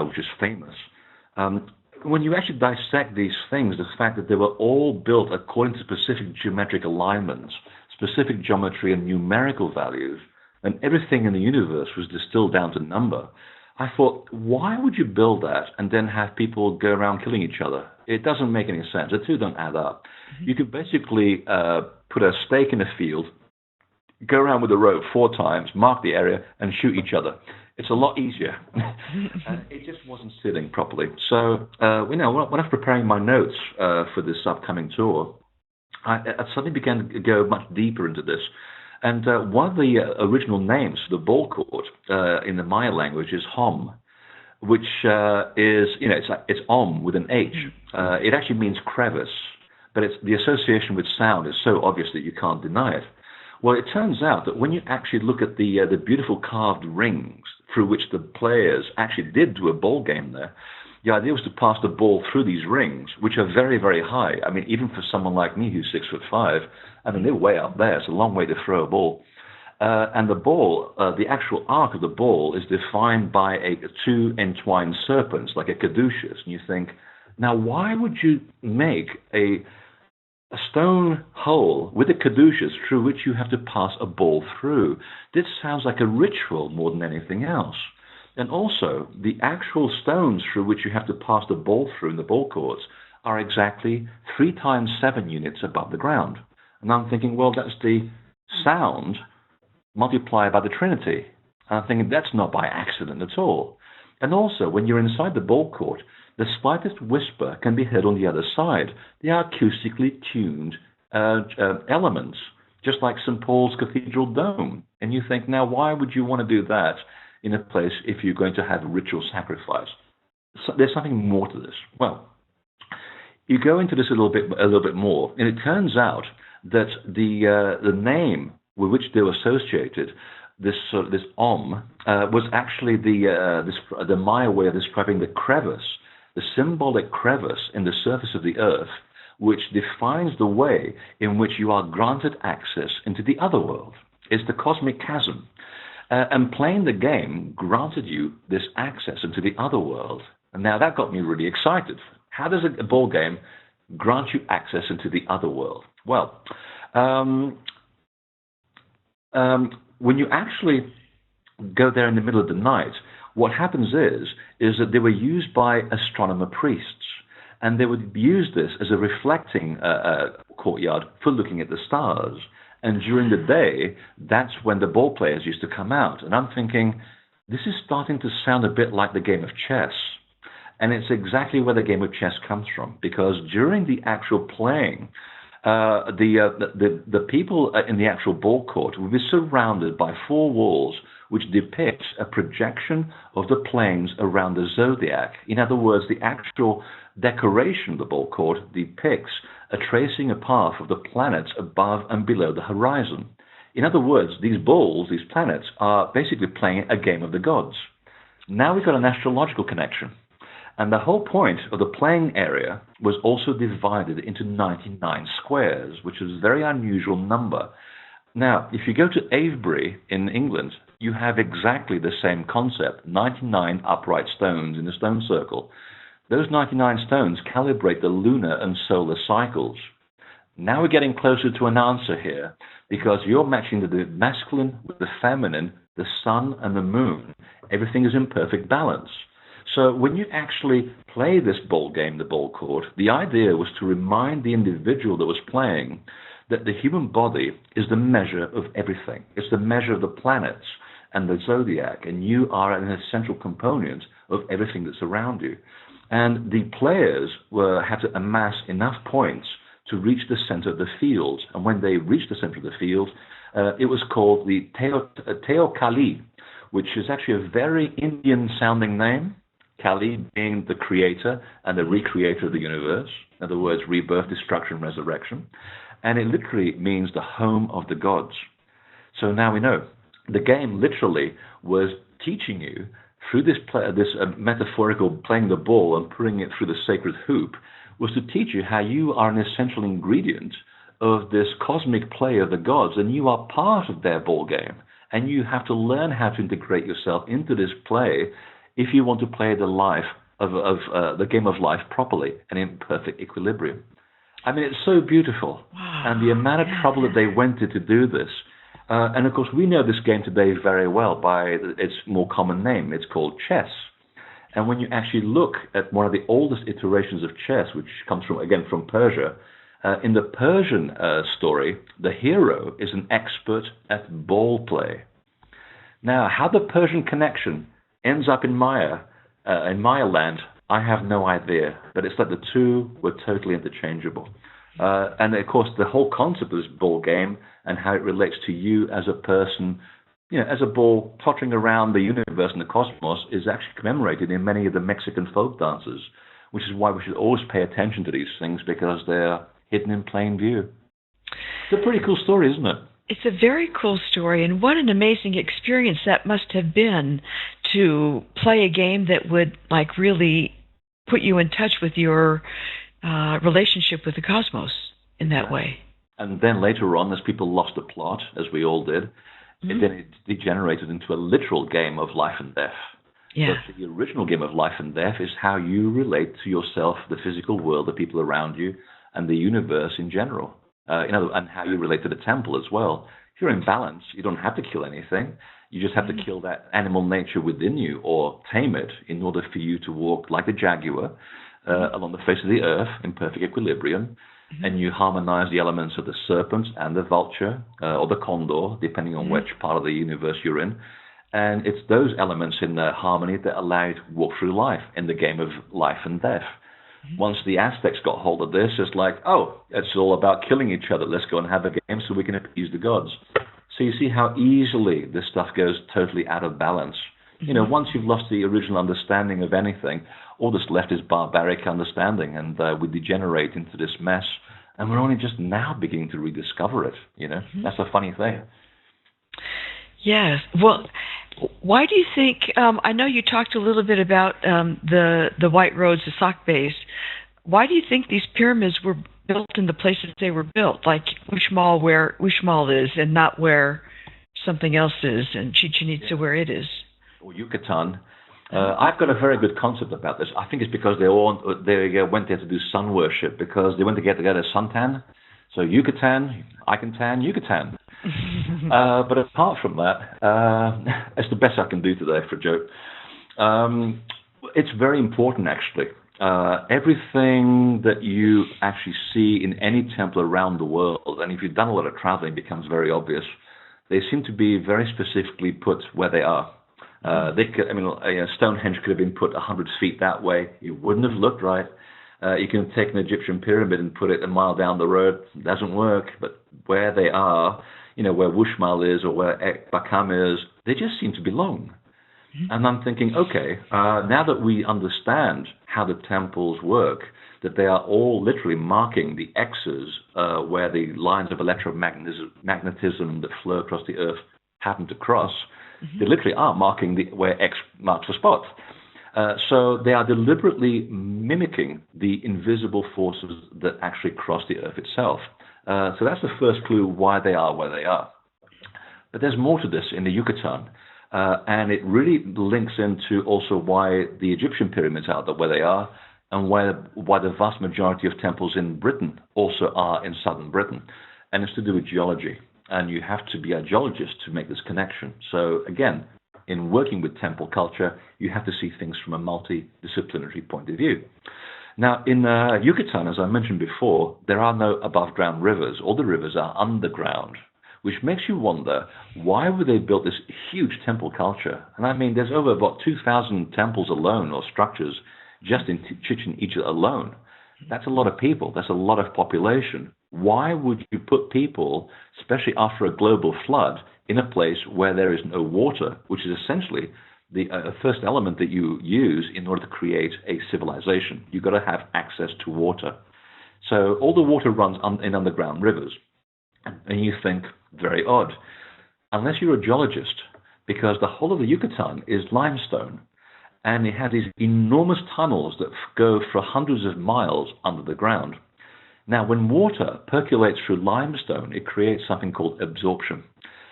which is famous, when you actually dissect these things, the fact that they were all built according to specific geometric alignments, specific geometry and numerical values, and everything in the universe was distilled down to number, I thought, why would you build that and then have people go around killing each other? It doesn't make any sense. The two don't add up. You could basically put a stake in a field, go around with a rope 4 times, mark the area, and shoot each other. It's a lot easier. And it just wasn't sitting properly. So, when I was preparing my notes for this upcoming tour, I suddenly began to go much deeper into this. And one of the original names for the ball court in the Maya language is Hom, which is, it's Om with an H. It actually means crevice, but the association with sound is so obvious that you can't deny it. Well, it turns out that when you actually look at the beautiful carved rings through which the players actually did do a ball game there, the idea was to pass the ball through these rings, which are very, very high. I mean, even for someone like me who's 6'5", they're way up there. It's a long way to throw a ball. And the ball, the actual arc of the ball is defined by 2 entwined serpents, like a caduceus. And you think, now why would you make a a stone hole with a caduceus through which you have to pass a ball through. This sounds like a ritual more than anything else. And also, the actual stones through which you have to pass the ball through in the ball courts are exactly 3 times 7 units above the ground. And I'm thinking, well, that's the sound multiplied by the Trinity. And I'm thinking, that's not by accident at all. And also, when you're inside the ball court, the slightest whisper can be heard on the other side. They are acoustically tuned elements, just like St. Paul's Cathedral dome. And you think, now, why would you want to do that in a place if you're going to have a ritual sacrifice? So there's something more to this. Well, you go into this a little bit more, and it turns out that the name with which they were associated, this was actually the Maya way of describing the crevice, the symbolic crevice in the surface of the earth, which defines the way in which you are granted access into the other world. It's the cosmic chasm. And playing the game granted you this access into the other world. And now that got me really excited. How does a ball game grant you access into the other world? Well, when you actually go there in the middle of the night, what happens is that they were used by astronomer priests, and they would use this as a reflecting courtyard for looking at the stars. And during the day, that's when the ball players used to come out. And I'm thinking, this is starting to sound a bit like the game of chess. And it's exactly where the game of chess comes from, because during the actual playing, the people in the actual ball court will be surrounded by 4 walls which depict a projection of the planes around the zodiac. In other words, the actual decoration of the ball court depicts a tracing a path of the planets above and below the horizon. In other words, these balls, these planets, are basically playing a game of the gods. Now we've got an astrological connection. And the whole point of the playing area was also divided into 99 squares, which is a very unusual number. Now, if you go to Avebury in England, you have exactly the same concept, 99 upright stones in a stone circle. Those 99 stones calibrate the lunar and solar cycles. Now we're getting closer to an answer here, because you're matching the masculine with the feminine, the sun and the moon. Everything is in perfect balance. So when you actually play this ball game, the ball court, the idea was to remind the individual that was playing that the human body is the measure of everything. It's the measure of the planets and the zodiac, and you are an essential component of everything that's around you. And the players had to amass enough points to reach the center of the field. And when they reached the center of the field, it was called the Teo Kali, which is actually a very Indian-sounding name. Kali being the creator and the recreator of the universe. In other words, rebirth, destruction, resurrection. And it literally means the home of the gods. So now we know. The game literally was teaching you through this metaphorical playing the ball and putting it through the sacred hoop, was to teach you how you are an essential ingredient of this cosmic play of the gods, and you are part of their ball game. And you have to learn how to integrate yourself into this play if you want to play the life of the game of life properly and in perfect equilibrium. I mean, it's so beautiful. Wow. And the amount of trouble that they went to do this. And of course, we know this game today very well by its more common name. It's called chess. And when you actually look at one of the oldest iterations of chess, which comes from, again, from Persia, in the Persian story, the hero is an expert at ball play. Now, how the Persian connection ends up in Maya land, I have no idea. But it's that the two were totally interchangeable. And of course, the whole concept of this ball game and how it relates to you as a person, as a ball tottering around the universe and the cosmos, is actually commemorated in many of the Mexican folk dances, which is why we should always pay attention to these things, because they're hidden in plain view. It's a pretty cool story, isn't it? It's a very cool story, and what an amazing experience that must have been to play a game that would really put you in touch with your relationship with the cosmos in that way. And then later on, as people lost the plot, as we all did, then it degenerated into a literal game of life and death. Yeah. But the original game of life and death is how you relate to yourself, the physical world, the people around you, and the universe in general, and how you relate to the temple as well. If you're in balance, you don't have to kill anything. You just have to kill that animal nature within you or tame it in order for you to walk like the jaguar along the face of the earth in perfect equilibrium. And you harmonize the elements of the serpent and the vulture or the condor, depending on which part of the universe you're in. And it's those elements in their harmony that allow you to walk through life in the game of life and death. Once the Aztecs got hold of this, it's like, oh, it's all about killing each other. Let's go and have a game so we can appease the gods. So you see how easily this stuff goes totally out of balance. Once you've lost the original understanding of anything, all that's left is barbaric understanding, and we degenerate into this mess. And we're only just now beginning to rediscover it. That's a funny thing. Yes. Well, why do you think, I know you talked a little bit about the White Roads, the Sac base. Why do you think these pyramids were built in the places they were built, like Uxmal, where Uxmal is, and not where something else is, and Chichen Itza where it is? Or Yucatan. I've got a very good concept about this. I think it's because they went there to do sun worship, because they went to get together suntan. So Yucatan, I can tan Yucatan. But apart from that, it's the best I can do today for a joke. It's very important, actually. Everything that you actually see in any temple around the world, and if you've done a lot of traveling, it becomes very obvious. They seem to be very specifically put where they are. Stonehenge could have been put 100 feet that way. It wouldn't have looked right. You can take an Egyptian pyramid and put it a mile down the road. It doesn't work. But where they are, where Uxmal is or where Balam is, they just seem to belong. And I'm thinking, okay, now that we understand how the temples work, that they are all literally marking the X's where the lines of electromagnetism that flow across the earth happen to cross, they literally are marking where X marks the spot. So they are deliberately mimicking the invisible forces that actually cross the earth itself. So that's the first clue why they are where they are. But there's more to this in the Yucatan. And it really links into also why the Egyptian pyramids are where they are, and why the vast majority of temples in Britain also are in southern Britain. And it's to do with geology. And you have to be a geologist to make this connection. So again, in working with temple culture, you have to see things from a multidisciplinary point of view. Now, in Yucatan, as I mentioned before, there are no above-ground rivers. All the rivers are underground, which makes you wonder, why would they build this huge temple culture? And I mean, there's over about 2,000 temples alone, or structures, just in Chichen Itza alone. That's a lot of people. That's a lot of population. Why would you put people, especially after a global flood, in a place where there is no water, which is essentially the first element that you use in order to create a civilization? You've got to have access to water. So all the water runs in underground rivers. And you think, very odd. Unless you're a geologist, because the whole of the Yucatan is limestone, and it has these enormous tunnels that go for hundreds of miles under the ground. Now, when water percolates through limestone, it creates something called absorption.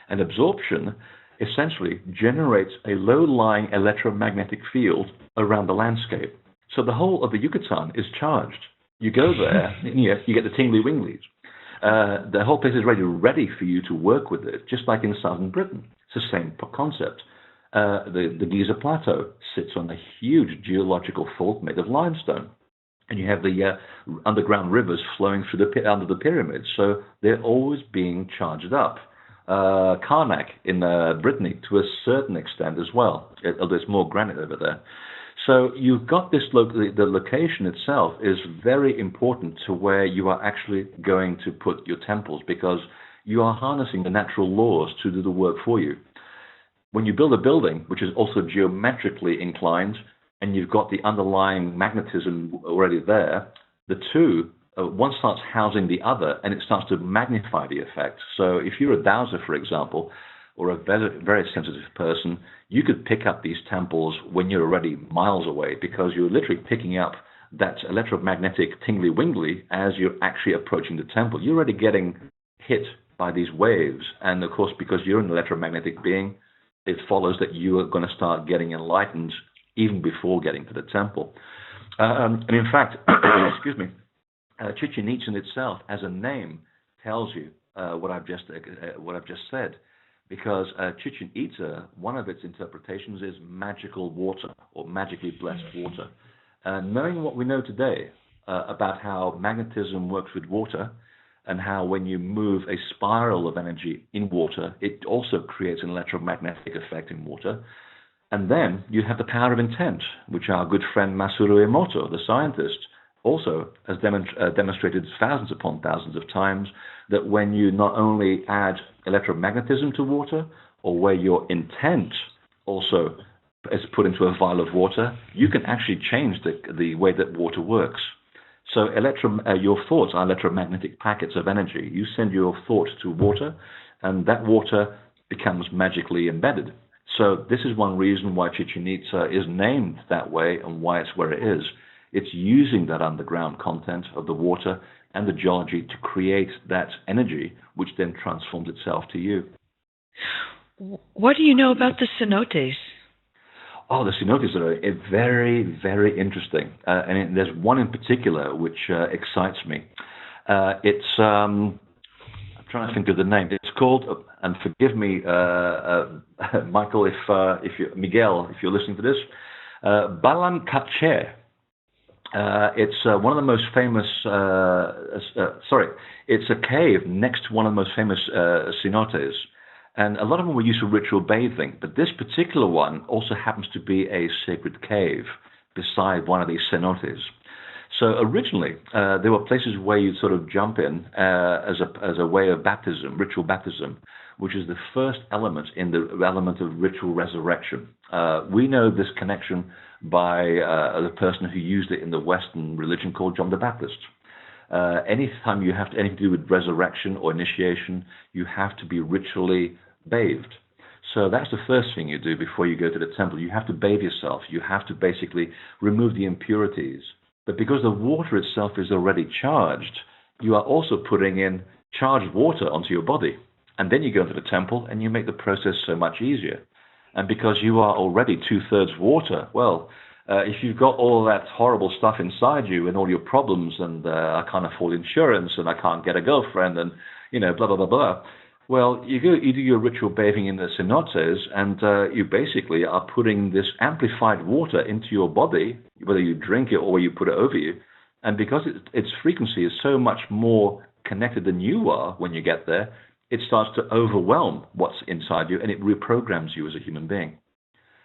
And absorption essentially generates a low-lying electromagnetic field around the landscape. So the whole of the Yucatan is charged. You go there, and you get the tingly-winglies. The whole place is ready for you to work with it, just like in southern Britain. It's the same concept. The Giza Plateau sits on a huge geological fault made of limestone. And you have the underground rivers flowing through under the pyramids, so they're always being charged up. Karnak in Brittany, to a certain extent as well, although there's more granite over there. So you've got this, the location itself is very important to where you are actually going to put your temples, because you are harnessing the natural laws to do the work for you. When you build a building, which is also geometrically inclined, and you've got the underlying magnetism already there, the two, one starts housing the other, and it starts to magnify the effect. So if you're a dowser, for example, or a very, very sensitive person, you could pick up these temples when you're already miles away, because you're literally picking up that electromagnetic tingly-wingly as you're actually approaching the temple. You're already getting hit by these waves. And of course, because you're an electromagnetic being, it follows that you are going to start getting enlightened even before getting to the temple. And in fact, excuse me, Chichen Itza in itself, as a name, tells you what I've just said, because Chichen Itza, one of its interpretations is magical water or magically blessed water. Knowing what we know today about how magnetism works with water, and how when you move a spiral of energy in water, it also creates an electromagnetic effect in water. And then you have the power of intent, which our good friend Masaru Emoto, the scientist, also has demonstrated thousands upon thousands of times that when you not only add electromagnetism to water, or where your intent also is put into a vial of water, you can actually change the way that water works. So your thoughts are electromagnetic packets of energy. You send your thought to water, and that water becomes magically embedded. So this is one reason why Chichen Itza is named that way and why it's where it is. It's using that underground content of the water and the geology to create that energy, which then transforms itself to you. What do you know about the cenotes? Oh, the cenotes are very, very interesting. And there's one in particular which excites me. I'm trying to think of the name. It's called, and forgive me, Michael, Miguel, if you're listening to this, Balam Kache. It's one of the most famous, it's a cave next to one of the most famous cenotes. And a lot of them were used for ritual bathing, but this particular one also happens to be a sacred cave beside one of these cenotes. So originally, there were places where you'd sort of jump in as a way of baptism, ritual baptism, which is the first element in the element of ritual resurrection. We know this connection by the person who used it in the Western religion called John the Baptist. Anytime you have anything to do with resurrection or initiation, you have to be ritually bathed. So that's the first thing you do before you go to the temple. You have to bathe yourself. You have to basically remove the impurities. But because the water itself is already charged, you are also putting in charged water onto your body. And then you go into the temple and you make the process so much easier. And because you are already 2/3 water, well, if you've got all that horrible stuff inside you and all your problems and I can't afford insurance and I can't get a girlfriend and, blah, blah, blah, blah. Well, you do your ritual bathing in the cenotes and you basically are putting this amplified water into your body, whether you drink it or you put it over you. And because its frequency is so much more connected than you are when you get there, it starts to overwhelm what's inside you and it reprograms you as a human being.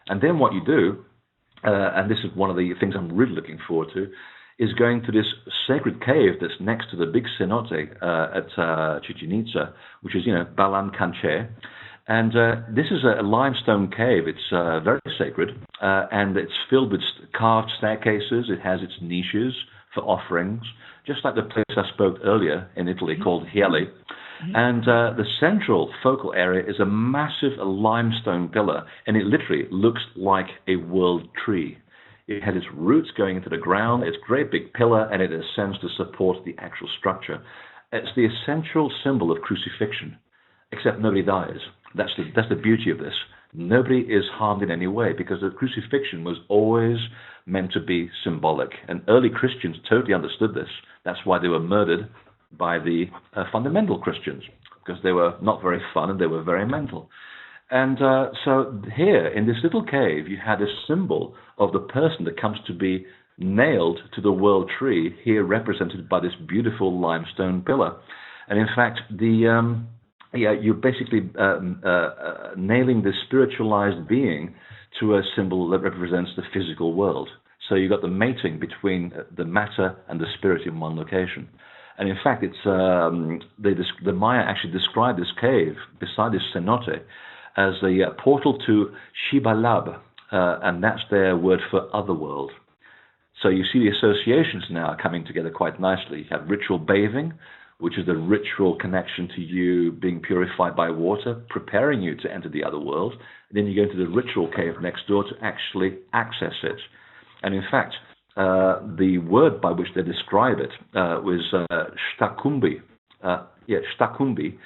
And then what you do, and this is one of the things I'm really looking forward to, is going to this sacred cave that's next to the big cenote at Chichen Itza, which is, Balam Kanche. And this is a limestone cave. It's very sacred, and it's filled with carved staircases. It has its niches for offerings, just like the place I spoke earlier in Italy called Hiele. And the central focal area is a massive limestone pillar, and it literally looks like a world tree. It has its roots going into the ground, it's a great big pillar, and it ascends to support the actual structure. It's the essential symbol of crucifixion, except nobody dies. That's the beauty of this. Nobody is harmed in any way, because the crucifixion was always meant to be symbolic. And early Christians totally understood this. That's why they were murdered by the fundamental Christians, because they were not very fun and they were very mental. And so here in this little cave, you had a symbol of the person that comes to be nailed to the world tree, here represented by this beautiful limestone pillar. And in fact, you're basically nailing the spiritualized being to a symbol that represents the physical world. So you've got the mating between the matter and the spirit in one location. And in fact, it's the Maya actually described this cave beside this cenote as a portal to Shibalab, and that's their word for otherworld. So you see the associations now coming together quite nicely. You have ritual bathing, which is the ritual connection to you being purified by water, preparing you to enter the other world. And then you go into the ritual cave next door to actually access it. And in fact, the word by which they describe it was shtakumbi, shtakumbi,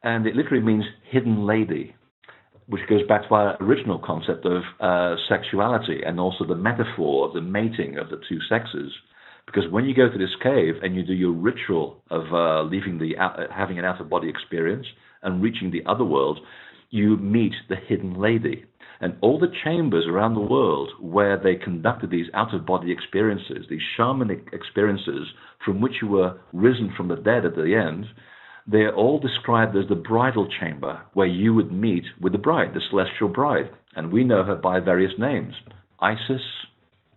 and it literally means hidden lady, which goes back to our original concept of sexuality and also the metaphor of the mating of the two sexes Because when you go to this cave and you do your ritual of having an out-of-body experience and reaching the other world, you meet the hidden lady. And all the chambers around the world where they conducted these out-of-body experiences, these shamanic experiences from which you were risen from the dead at the end, they're all described as the bridal chamber, where you would meet with the bride, the celestial bride. And we know her by various names. Isis,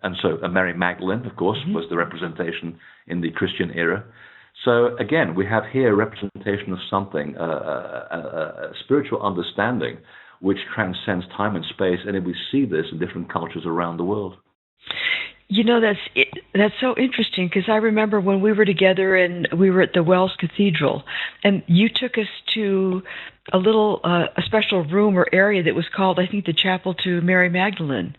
and so Mary Magdalene, of course, was the representation in the Christian era. So again, we have here a representation of something, a spiritual understanding which transcends time and space, and we see this in different cultures around the world. You know, that's so interesting, because I remember when we were together and we were at the Wells Cathedral, and you took us to a little, a special room or area that was called, I think, the Chapel to Mary Magdalene,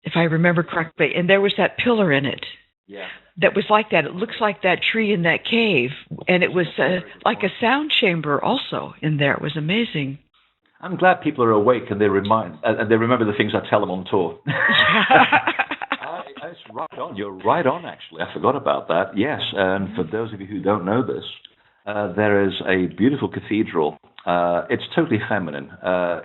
if I remember correctly, and there was that pillar in it. Yeah. That was like that. It looks like that tree in that cave, and it was like a sound chamber also in there. It was amazing. I'm glad people are awake and they remember the things I tell them on tour. It's right on. You're right on, actually. I forgot about that. Yes, and for those of you who don't know this, there is a beautiful cathedral. It's totally feminine.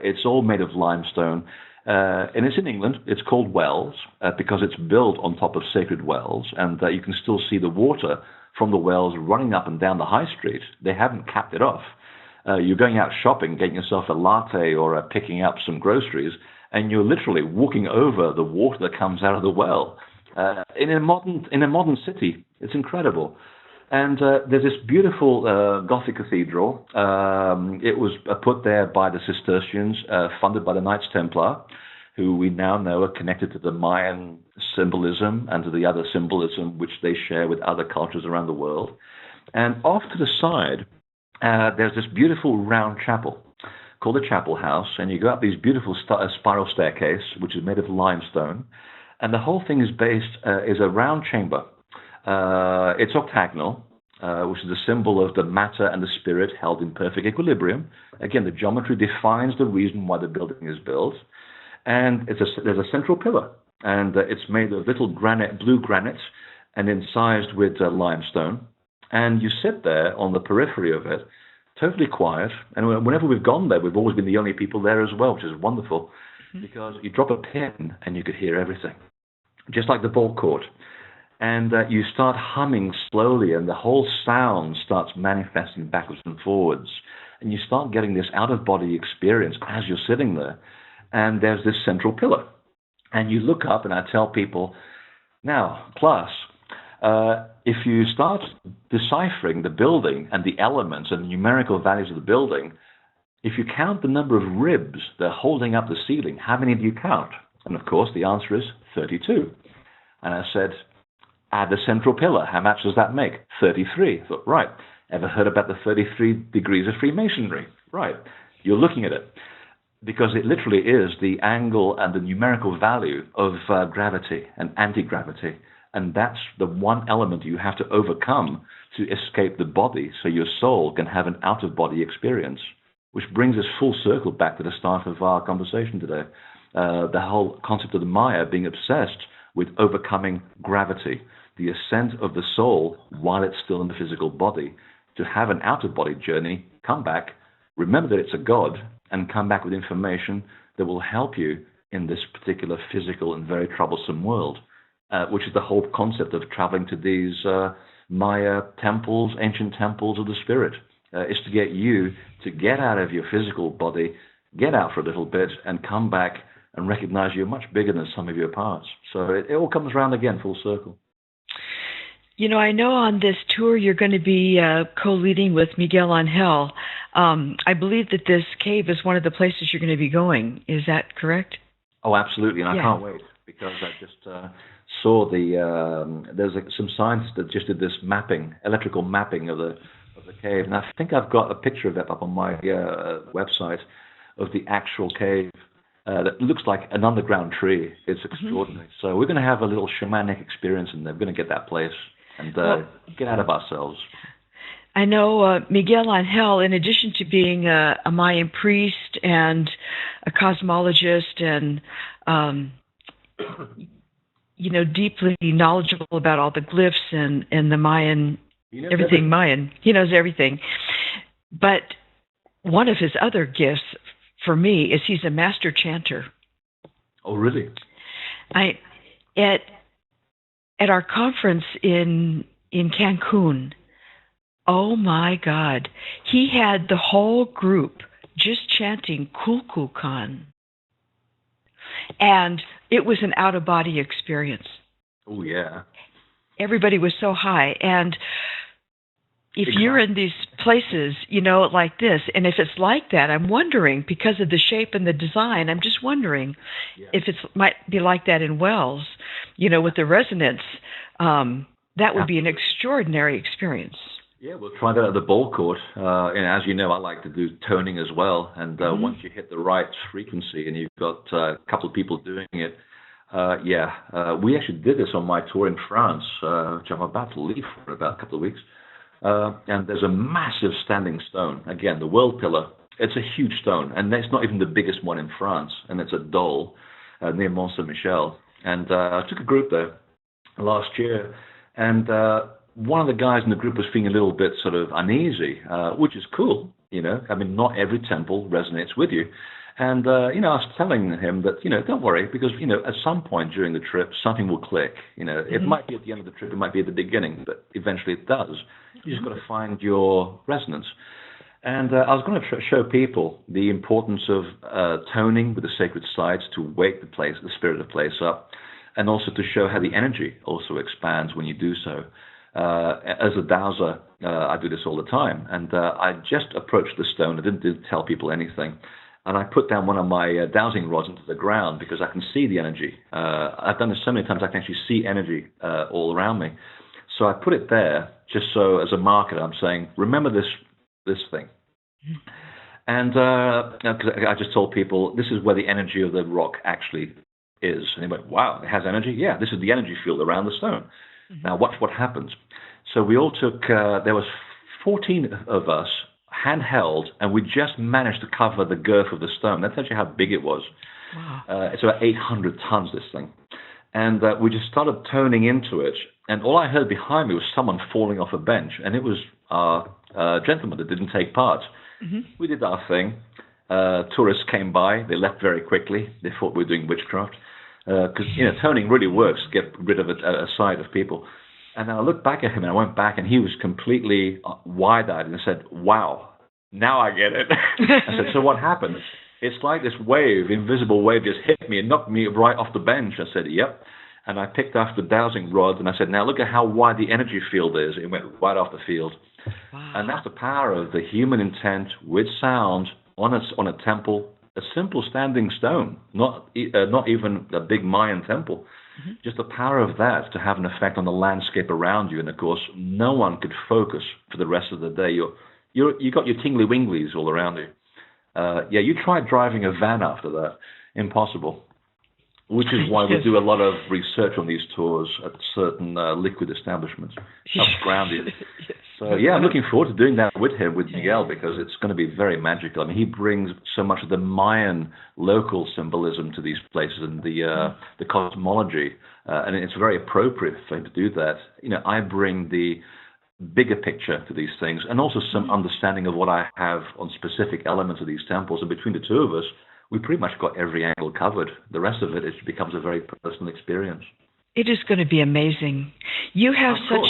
It's all made of limestone. And it's in England. It's called Wells because it's built on top of sacred wells, and you can still see the water from the wells running up and down the high street. They haven't capped it off. You're going out shopping, getting yourself a latte or picking up some groceries, and you're literally walking over the water that comes out of the well. In a modern city, it's incredible. And there's this beautiful Gothic cathedral. It was put there by the Cistercians, funded by the Knights Templar, who we now know are connected to the Mayan symbolism and to the other symbolism which they share with other cultures around the world. And off to the side, there's this beautiful round chapel called the Chapel House, and you go up these beautiful spiral staircase, which is made of limestone, and the whole thing is a round chamber. It's octagonal, which is a symbol of the matter and the spirit held in perfect equilibrium. Again, the geometry defines the reason why the building is built. And there's a central pillar, and it's made of little blue granite, and incised with limestone. And you sit there on the periphery of it, totally quiet. And whenever we've gone there, we've always been the only people there as well, which is wonderful, because you drop a pin and you could hear everything, just like the ball court. And you start humming slowly, and the whole sound starts manifesting backwards and forwards. And you start getting this out-of-body experience as you're sitting there. And there's this central pillar. And you look up, and I tell people, now, class, if you start deciphering the building and the elements and the numerical values of the building, if you count the number of ribs that are holding up the ceiling, how many do you count? And, of course, the answer is 32. And I said, add the central pillar. How much does that make? 33. I thought, right. Ever heard about the 33 degrees of Freemasonry? Right. You're looking at it. Because it literally is the angle and the numerical value of gravity and anti-gravity. And that's the one element you have to overcome to escape the body so your soul can have an out-of-body experience. Which brings us full circle back to the start of our conversation today. The whole concept of the Maya being obsessed with overcoming gravity, the ascent of the soul while it's still in the physical body, to have an out-of-body journey, come back, remember that it's a God, and come back with information that will help you in this particular physical and very troublesome world, which is the whole concept of traveling to these Maya temples, ancient temples of the spirit, is to get you to get out of your physical body, get out for a little bit, and come back and recognize you're much bigger than some of your parts. So it all comes around again, full circle. You know, I know on this tour you're going to be co-leading with Miguel Angel. I believe that this cave is one of the places you're going to be going. Is that correct? Oh, absolutely, and I can't wait, because I just saw there's some scientists that just did this mapping, electrical mapping of the cave, and I think I've got a picture of it up on my website of the actual cave. That looks like an underground tree. It's extraordinary. So we're going to have a little shamanic experience in there. We're going to get that place and get out of ourselves. I know Miguel Angel, in addition to being a Mayan priest and a cosmologist, and deeply knowledgeable about all the glyphs and the Mayan, everything Mayan. He knows everything. But one of his other gifts for me is he's a master chanter. Oh, really? At our conference in Cancun, oh my God, he had the whole group just chanting Kulkulkan. And it was an out-of-body experience. Oh, yeah. Everybody was so high. And if you're in these places, like this, and if it's like that, I'm wondering, because of the shape and the design, I'm just wondering if it might be like that in Wells, with the resonance. That would be an extraordinary experience. Yeah, we'll try that at the ball court. And as you know, I like to do toning as well. And once you hit the right frequency and you've got a couple of people doing it, we actually did this on my tour in France, which I'm about to leave for about a couple of weeks. And there's a massive standing stone. Again, the world pillar. It's a huge stone, and it's not even the biggest one in France. And it's at Dole, near Mont Saint-Michel. And I took a group there last year, and one of the guys in the group was feeling a little bit sort of uneasy, which is cool. I mean, not every temple resonates with you. And, I was telling him that, don't worry, because, at some point during the trip, something will click. It might be at the end of the trip, it might be at the beginning, but eventually it does. You just got to find your resonance. And I was going to show people the importance of toning with the sacred sites to wake the spirit of the place up, and also to show how the energy also expands when you do so. As a dowser, I do this all the time. And I just approached the stone. I didn't tell people anything. And I put down one of my dowsing rods into the ground because I can see the energy. I've done this so many times I can actually see energy all around me. So I put it there just so as a marker I'm saying, remember this thing. And because I just told people, this is where the energy of the rock actually is. And he went, wow, it has energy? Yeah, this is the energy field around the stone. Now watch what happens. So we all took, there was 14 of us, handheld, and we just managed to cover the girth of the stone. That's actually how big it was. Wow. It's about 800 tons, this thing. And we just started toning into it, and all I heard behind me was someone falling off a bench, and it was a gentleman that didn't take part. We did our thing. Tourists came by. They left very quickly. They thought we were doing witchcraft. Because, toning really works to get rid of a side of people. And I looked back at him, and I went back, and he was completely wide-eyed, and I said, wow, now I get it. I said, so what happened? It's like this wave, invisible wave, just hit me and knocked me right off the bench. I said, yep. And I picked up the dowsing rod, and I said, now look at how wide the energy field is. It went right off the field. Wow. And that's the power of the human intent with sound on a temple, a simple standing stone, not even a big Mayan temple. Just the power of that to have an effect on the landscape around you. And of course, no one could focus for the rest of the day. You got your tingly winglies all around you. You tried driving a van after that. Impossible. Which is why we do a lot of research on these tours at certain liquid establishments. Helps ground you. So I'm looking forward to doing that with him, with Miguel, because it's going to be very magical. I mean, he brings so much of the Mayan local symbolism to these places and the cosmology, and it's very appropriate for him to do that. I bring the bigger picture to these things, and also some understanding of what I have on specific elements of these temples. And between the two of us, we pretty much got every angle covered. The rest of it becomes a very personal experience. It is going to be amazing. You have such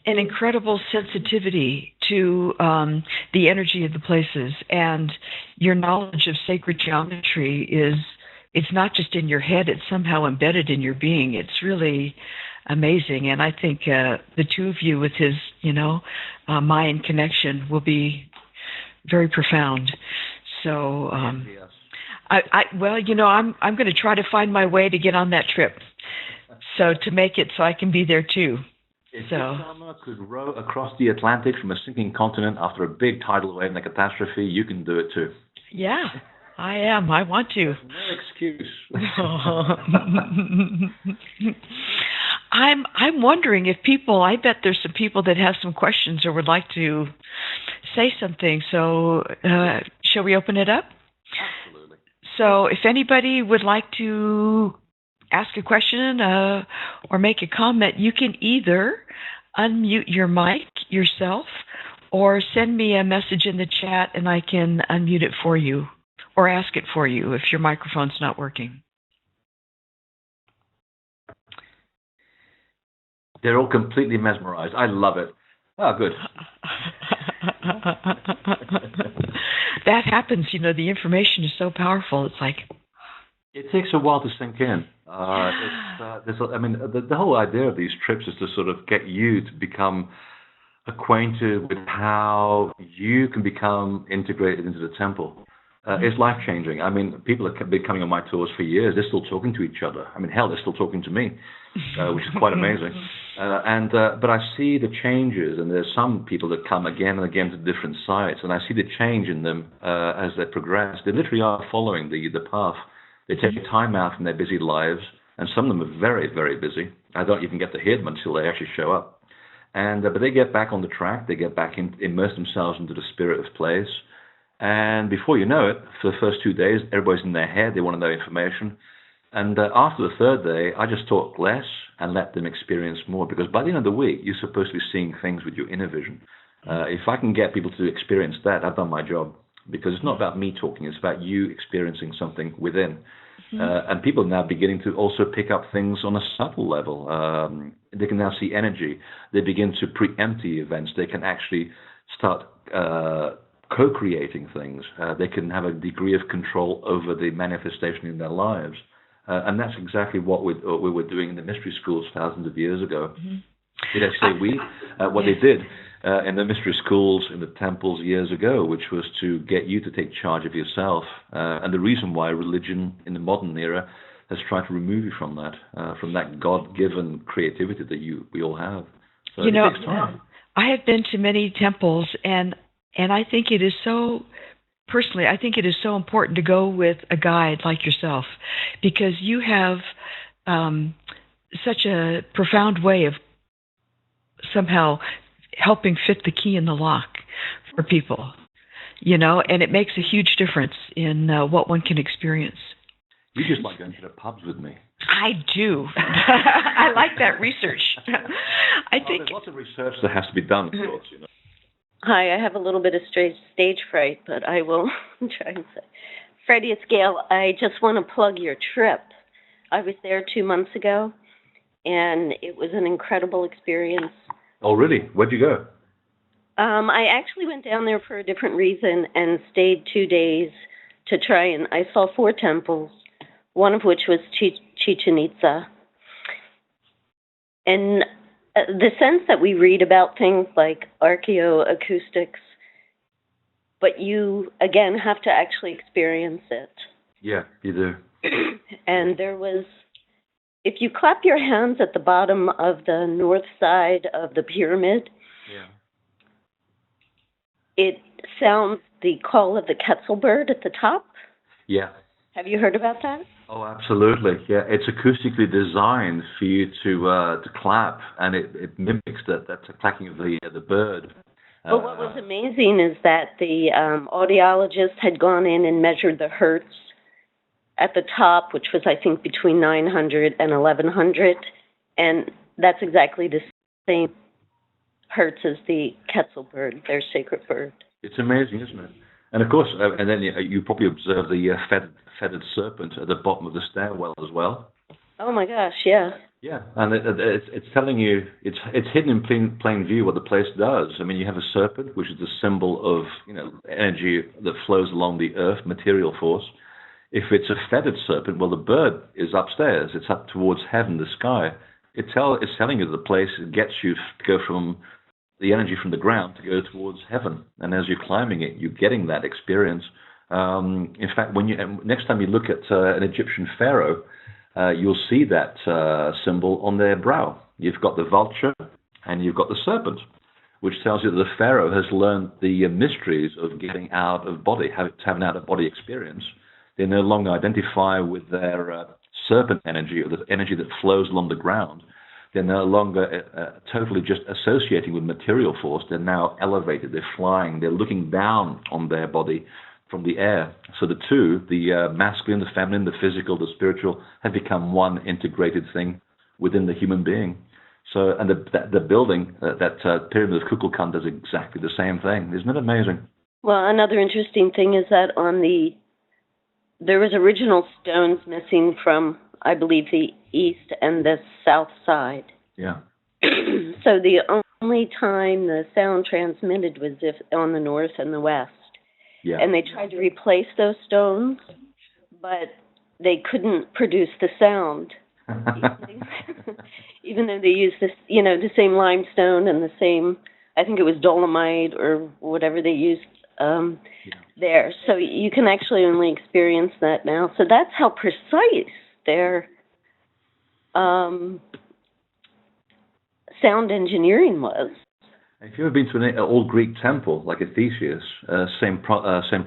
an incredible sensitivity to the energy of the places, and your knowledge of sacred geometry it's not just in your head, it's somehow embedded in your being. It's really amazing. And I think the two of you with his, Mayan connection will be very profound. So, yes. I'm going to try to find my way to get on that trip, so to make it so I can be there too. If someone could row across the Atlantic from a sinking continent after a big tidal wave and a catastrophe, you can do it too. Yeah, I am. I want to. There's no excuse. I'm wondering if I bet there's some people that have some questions or would like to say something. So, shall we open it up? Absolutely. So if anybody would like to ask a question or make a comment, you can either unmute your mic yourself or send me a message in the chat and I can unmute it for you or ask it for you if your microphone's not working. They're all completely mesmerized. I love it. Oh, good. That happens, the information is so powerful. It's like... It takes a while to sink in. The whole idea of these trips is to sort of get you to become acquainted with how you can become integrated into the temple. It's life-changing. I mean, people have been coming on my tours for years. They're still talking to each other. I mean, hell, they're still talking to me, which is quite amazing. But I see the changes, and there's some people that come again and again to different sites, and I see the change in them as they progress. They literally are following the path. They take time out from their busy lives, and some of them are very, very busy. I don't even get to hear them until they actually show up. But they get back on the track. They get back immerse themselves into the spirit of place. And before you know it, for the first 2 days, everybody's in their head. They want to know information. And after the third day, I just talk less and let them experience more. Because by the end of the week, you're supposed to be seeing things with your inner vision. If I can get people to experience that, I've done my job. Because it's not about me talking. It's about you experiencing something within. And people are now beginning to also pick up things on a subtle level. They can now see energy. They begin to preempt the events. They can actually start co-creating things. They can have a degree of control over the manifestation in their lives. And that's exactly what we were doing in the mystery schools thousands of years ago. Did I say we? What they did in the mystery schools, in the temples years ago, which was to get you to take charge of yourself. And the reason why religion in the modern era has tried to remove you from that God-given creativity that we all have. So it takes time. I have been to many temples, and I think it is so, personally, I think it is so important to go with a guide like yourself, because you have such a profound way of somehow helping fit the key in the lock for people, and it makes a huge difference in what one can experience. You just like going to the pubs with me. I do. I like that research. There's lots of research that has to be done, of course, Hi, I have a little bit of stage fright, but I will try and say. Freddy, it's Gail. I just want to plug your trip. I was there 2 months ago, and it was an incredible experience. Oh, really? Where'd you go? I actually went down there for a different reason and stayed 2 days to try, and I saw 4 temples, one of which was Chichen Itza. And the sense that we read about things like archaeoacoustics, but you, again, have to actually experience it. Yeah, you do. And there was, if you clap your hands at the bottom of the north side of the pyramid, it sounds the call of the Quetzal bird at the top. Yeah. Have you heard about that? Oh, absolutely. Yeah, it's acoustically designed for you to clap, and it mimics that clacking of the bird. But what was amazing is that the audiologist had gone in and measured the hertz at the top, which was, I think, between 900 and 1100, and that's exactly the same hertz as the Quetzal bird, their sacred bird. It's amazing, isn't it? And of course, and then you probably observe the feathered serpent at the bottom of the stairwell as well. Oh my gosh, yeah. Yeah, and it's telling you, it's hidden in plain view what the place does. I mean, you have a serpent, which is the symbol of energy that flows along the earth, material force. If it's a feathered serpent, well, the bird is upstairs. It's up towards heaven, the sky. It's telling you that the place gets you to go from the energy from the ground to go towards heaven. And as you're climbing it, you're getting that experience. In fact, next time you look at an Egyptian pharaoh, you'll see that symbol on their brow. You've got the vulture and you've got the serpent, which tells you that the pharaoh has learned the mysteries of getting out of body, having an out-of-body experience. They no longer identify with their serpent energy, or the energy that flows along the ground. They're no longer totally just associating with material force. They're now elevated. They're flying. They're looking down on their body from the air. So the two, the masculine, the feminine, the physical, the spiritual, have become one integrated thing within the human being. So, and the building, that pyramid of Kukulkan does exactly the same thing. Isn't it amazing? Well, another interesting thing is that there was original stones missing from, I believe, the east and the south side. Yeah. So the only time the sound transmitted was if on the north and the west. Yeah. And they tried to replace those stones, but they couldn't produce the sound. Even though they used this, the same limestone and the same, I think it was dolomite or whatever they used there. So you can actually only experience that now. So that's how precise their sound engineering was. If you've ever been to an old Greek temple like Theseus, same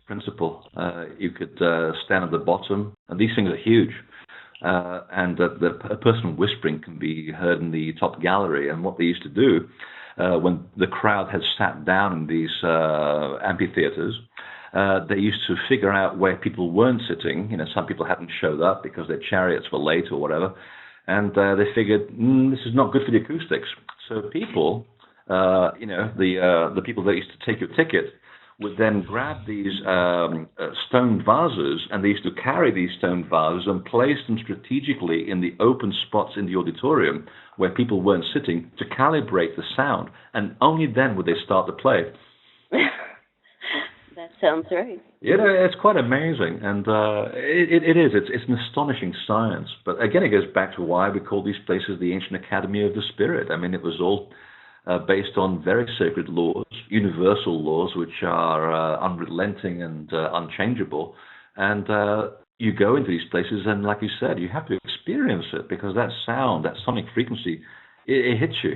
principle. You could stand at the bottom, and these things are huge. And a person whispering can be heard in the top gallery. And what they used to do when the crowd had sat down in these amphitheaters, they used to figure out where people weren't sitting. Some people hadn't showed up because their chariots were late or whatever. And they figured, this is not good for the acoustics. So people, the people that used to take your ticket would then grab these stone vases, and they used to carry these stone vases and place them strategically in the open spots in the auditorium where people weren't sitting to calibrate the sound, and only then would they start to play. That sounds right. It's quite amazing, and it is. It's an astonishing science. But again, it goes back to why we call these places the ancient academy of the spirit. I mean, it was all based on very sacred laws, universal laws, which are unrelenting and unchangeable. And you go into these places, and like you said, you have to experience it, because that sound, that sonic frequency, it hits you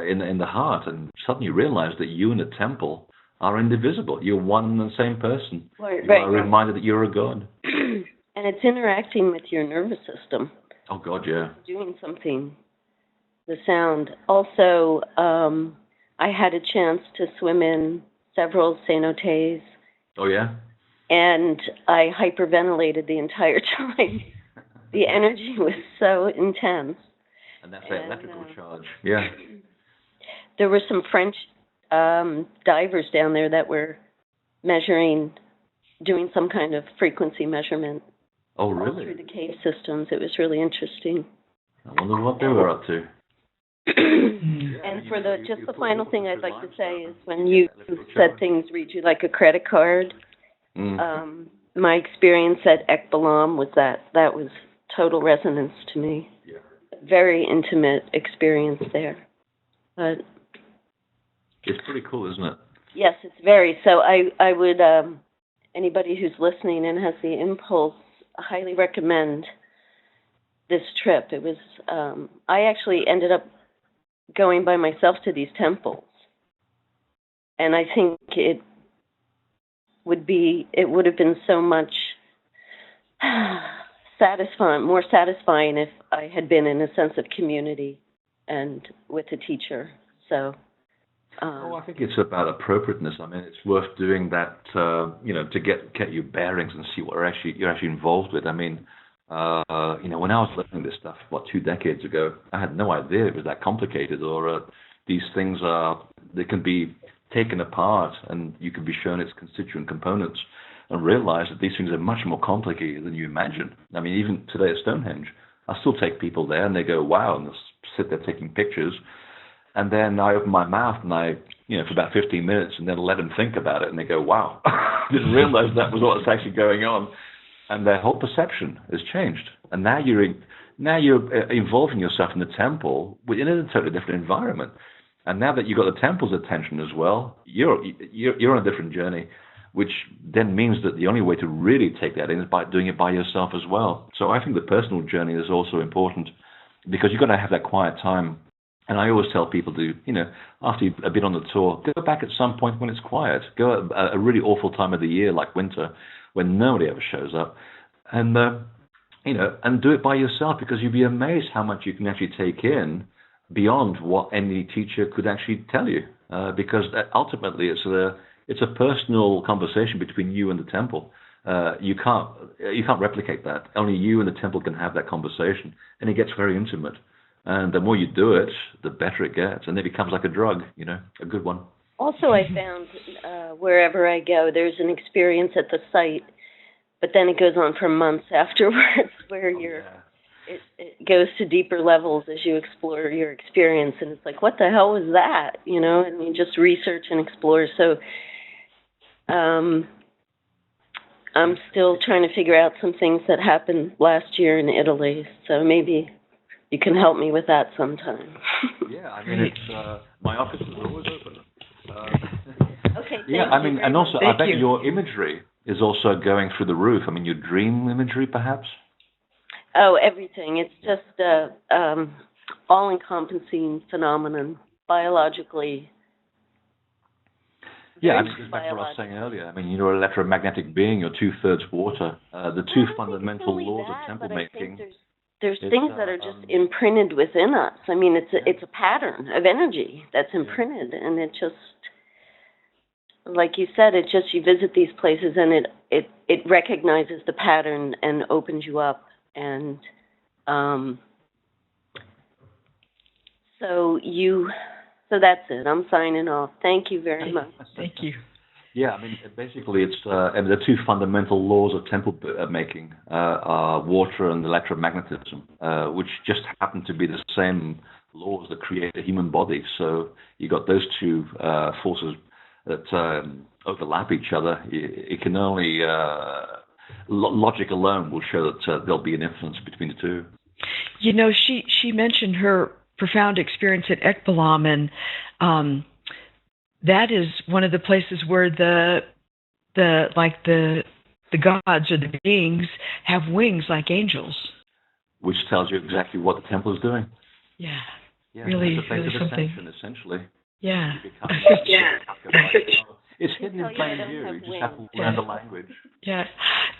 in the heart, and suddenly you realize that you and the temple are indivisible. You're one and the same person. Right, you are reminded that you're a god. And it's interacting with your nervous system. Oh, God, yeah. Doing something. The sound. Also, I had a chance to swim in several cenotes. Oh, yeah? And I hyperventilated the entire time. The energy was so intense. And that's the electrical charge. Yeah. There were some French divers down there that were doing some kind of frequency measurement. Oh, really? All through the cave systems. It was really interesting. I wonder what they were up to. And for the final thing I'd like to say is, when you said things read you like a credit card, my experience at Balam was that was total resonance to me. Yeah. Very intimate experience there. But it's pretty cool, isn't it? Yes, it's very. So I would, anybody who's listening and has the impulse, I highly recommend this trip. It was, I actually ended up going by myself to these temples. And I think it would have been so much more satisfying if I had been in a sense of community and with a teacher. So. I think it's about appropriateness. I mean, it's worth doing that, to get your bearings and see what you're actually involved with. I mean, when I was learning this stuff, 2 decades ago, I had no idea it was that complicated, or these things they can be taken apart and you can be shown its constituent components and realize that these things are much more complicated than you imagine. I mean, even today at Stonehenge, I still take people there and they go, wow, and they'll sit there taking pictures. And then I open my mouth and for about 15 minutes, and then let them think about it, and they go, wow, didn't realize that was what's actually going on. And their whole perception has changed. And now you're involving yourself in the temple within a totally different environment. And now that you've got the temple's attention as well, you're on a different journey, which then means that the only way to really take that in is by doing it by yourself as well. So I think the personal journey is also important, because you've got to have that quiet time. And I always tell people to, after you've been on the tour, go back at some point when it's quiet. Go at a really awful time of the year, like winter, when nobody ever shows up, and and do it by yourself, because you'd be amazed how much you can actually take in beyond what any teacher could actually tell you. Because ultimately, It's a personal conversation between you and the temple. You can't replicate that. Only you and the temple can have that conversation, and it gets very intimate. And the more you do it, the better it gets, and it becomes like a drug, a good one. Also, I found wherever I go, there's an experience at the site, but then it goes on for months afterwards, where it goes to deeper levels as you explore your experience, and it's like, what the hell was that? And you just research and explore. So I'm still trying to figure out some things that happened last year in Italy, so maybe you can help me with that sometime. Yeah, I mean, it's my office is always open. Okay. Yeah, I mean, and also, I bet your imagery is also going through the roof. I mean, your dream imagery, perhaps. Oh, everything. It's just a all-encompassing phenomenon, biologically. Yeah, I mean, just back to what I was saying earlier. I mean, you're an electromagnetic being. You're 2/3 water. The two fundamental laws of temple making. There's things that are just imprinted within us. I mean, it's a pattern of energy that's imprinted, and it just, like you said, you visit these places and it recognizes the pattern and opens you up, and so that's it. I'm signing off. Thank you very much. Thank you. Yeah, I mean, basically, it's the two fundamental laws of temple making are water and electromagnetism, which just happen to be the same laws that create the human body. So you got those two forces that overlap each other. It can only logic alone will show that there'll be an influence between the two. She mentioned her profound experience at Balam, and that is one of the places where the gods or the beings have wings like angels. Which tells you exactly what the temple is doing. Yeah really something. Essentially. Yeah. It's hidden in plain view. You just have to learn the language. Yeah.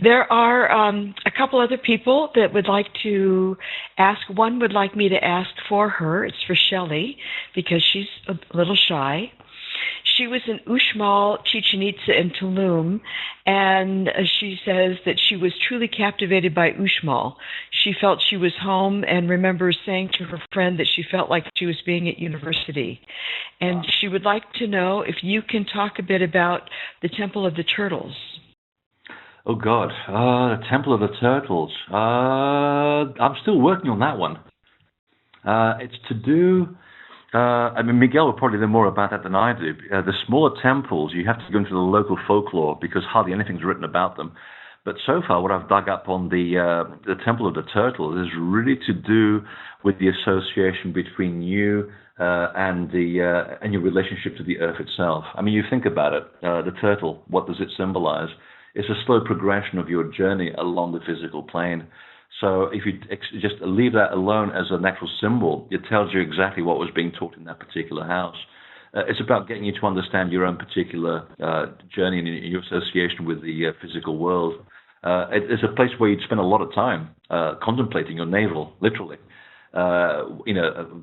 There are a couple other people that would like to ask. One would like me to ask for her. It's for Shelley, because she's a little shy. She was in Uxmal, Chichen Itza, and Tulum, and she says that she was truly captivated by Uxmal. She felt she was home and remembers saying to her friend that she felt like she was being at university. And she would like to know if you can talk a bit about the Temple of the Turtles. Oh, God. The Temple of the Turtles. I'm still working on that one. It's to do... Miguel will probably know more about that than I do. The smaller temples, you have to go into the local folklore because hardly anything's written about them. But so far, what I've dug up on the Temple of the Turtle is really to do with the association between you and your relationship to the Earth itself. I mean, you think about it. The turtle, what does it symbolize? It's a slow progression of your journey along the physical plane. So if you just leave that alone as an actual symbol, it tells you exactly what was being taught in that particular house. It's about getting you to understand your own particular journey and your association with the physical world. It's a place where you'd spend a lot of time contemplating your navel, literally.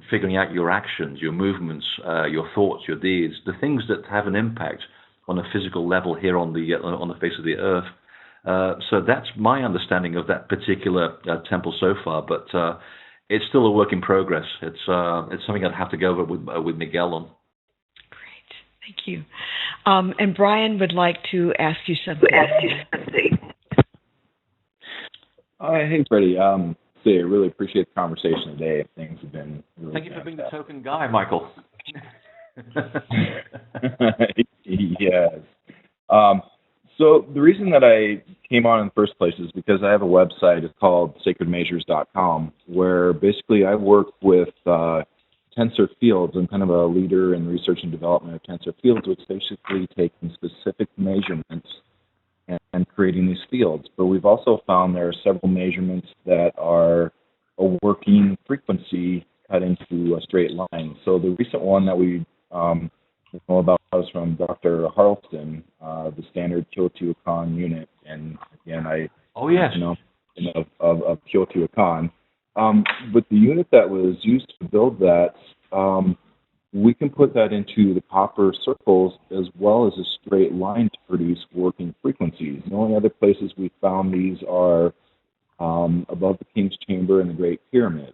Figuring out your actions, your movements, your thoughts, your deeds, the things that have an impact on a physical level here on the face of the Earth. So that's my understanding of that particular temple so far, but it's still a work in progress. It's something I'd have to go over with Miguel on. Great, thank you. And Brian would like to ask you something. Hey, Freddie. I really appreciate the conversation today. Things have been really Thank you for being the token guy, Michael. Yes. So the reason that I came on in the first place is because I have a website. It's called sacredmeasures.com, where basically I work with tensor fields. I'm kind of a leader in research and development of tensor fields, which basically taking specific measurements and creating these fields. But we've also found there are several measurements that are a working frequency cut into a straight line. So the recent one that we know about was from Dr. Harleston, the standard Teotihuacan unit, and again, of Teotihuacan. But the unit that was used to build that we can put that into the copper circles as well as a straight line to produce working frequencies. The only other places we found these are above the King's Chamber and the Great Pyramid.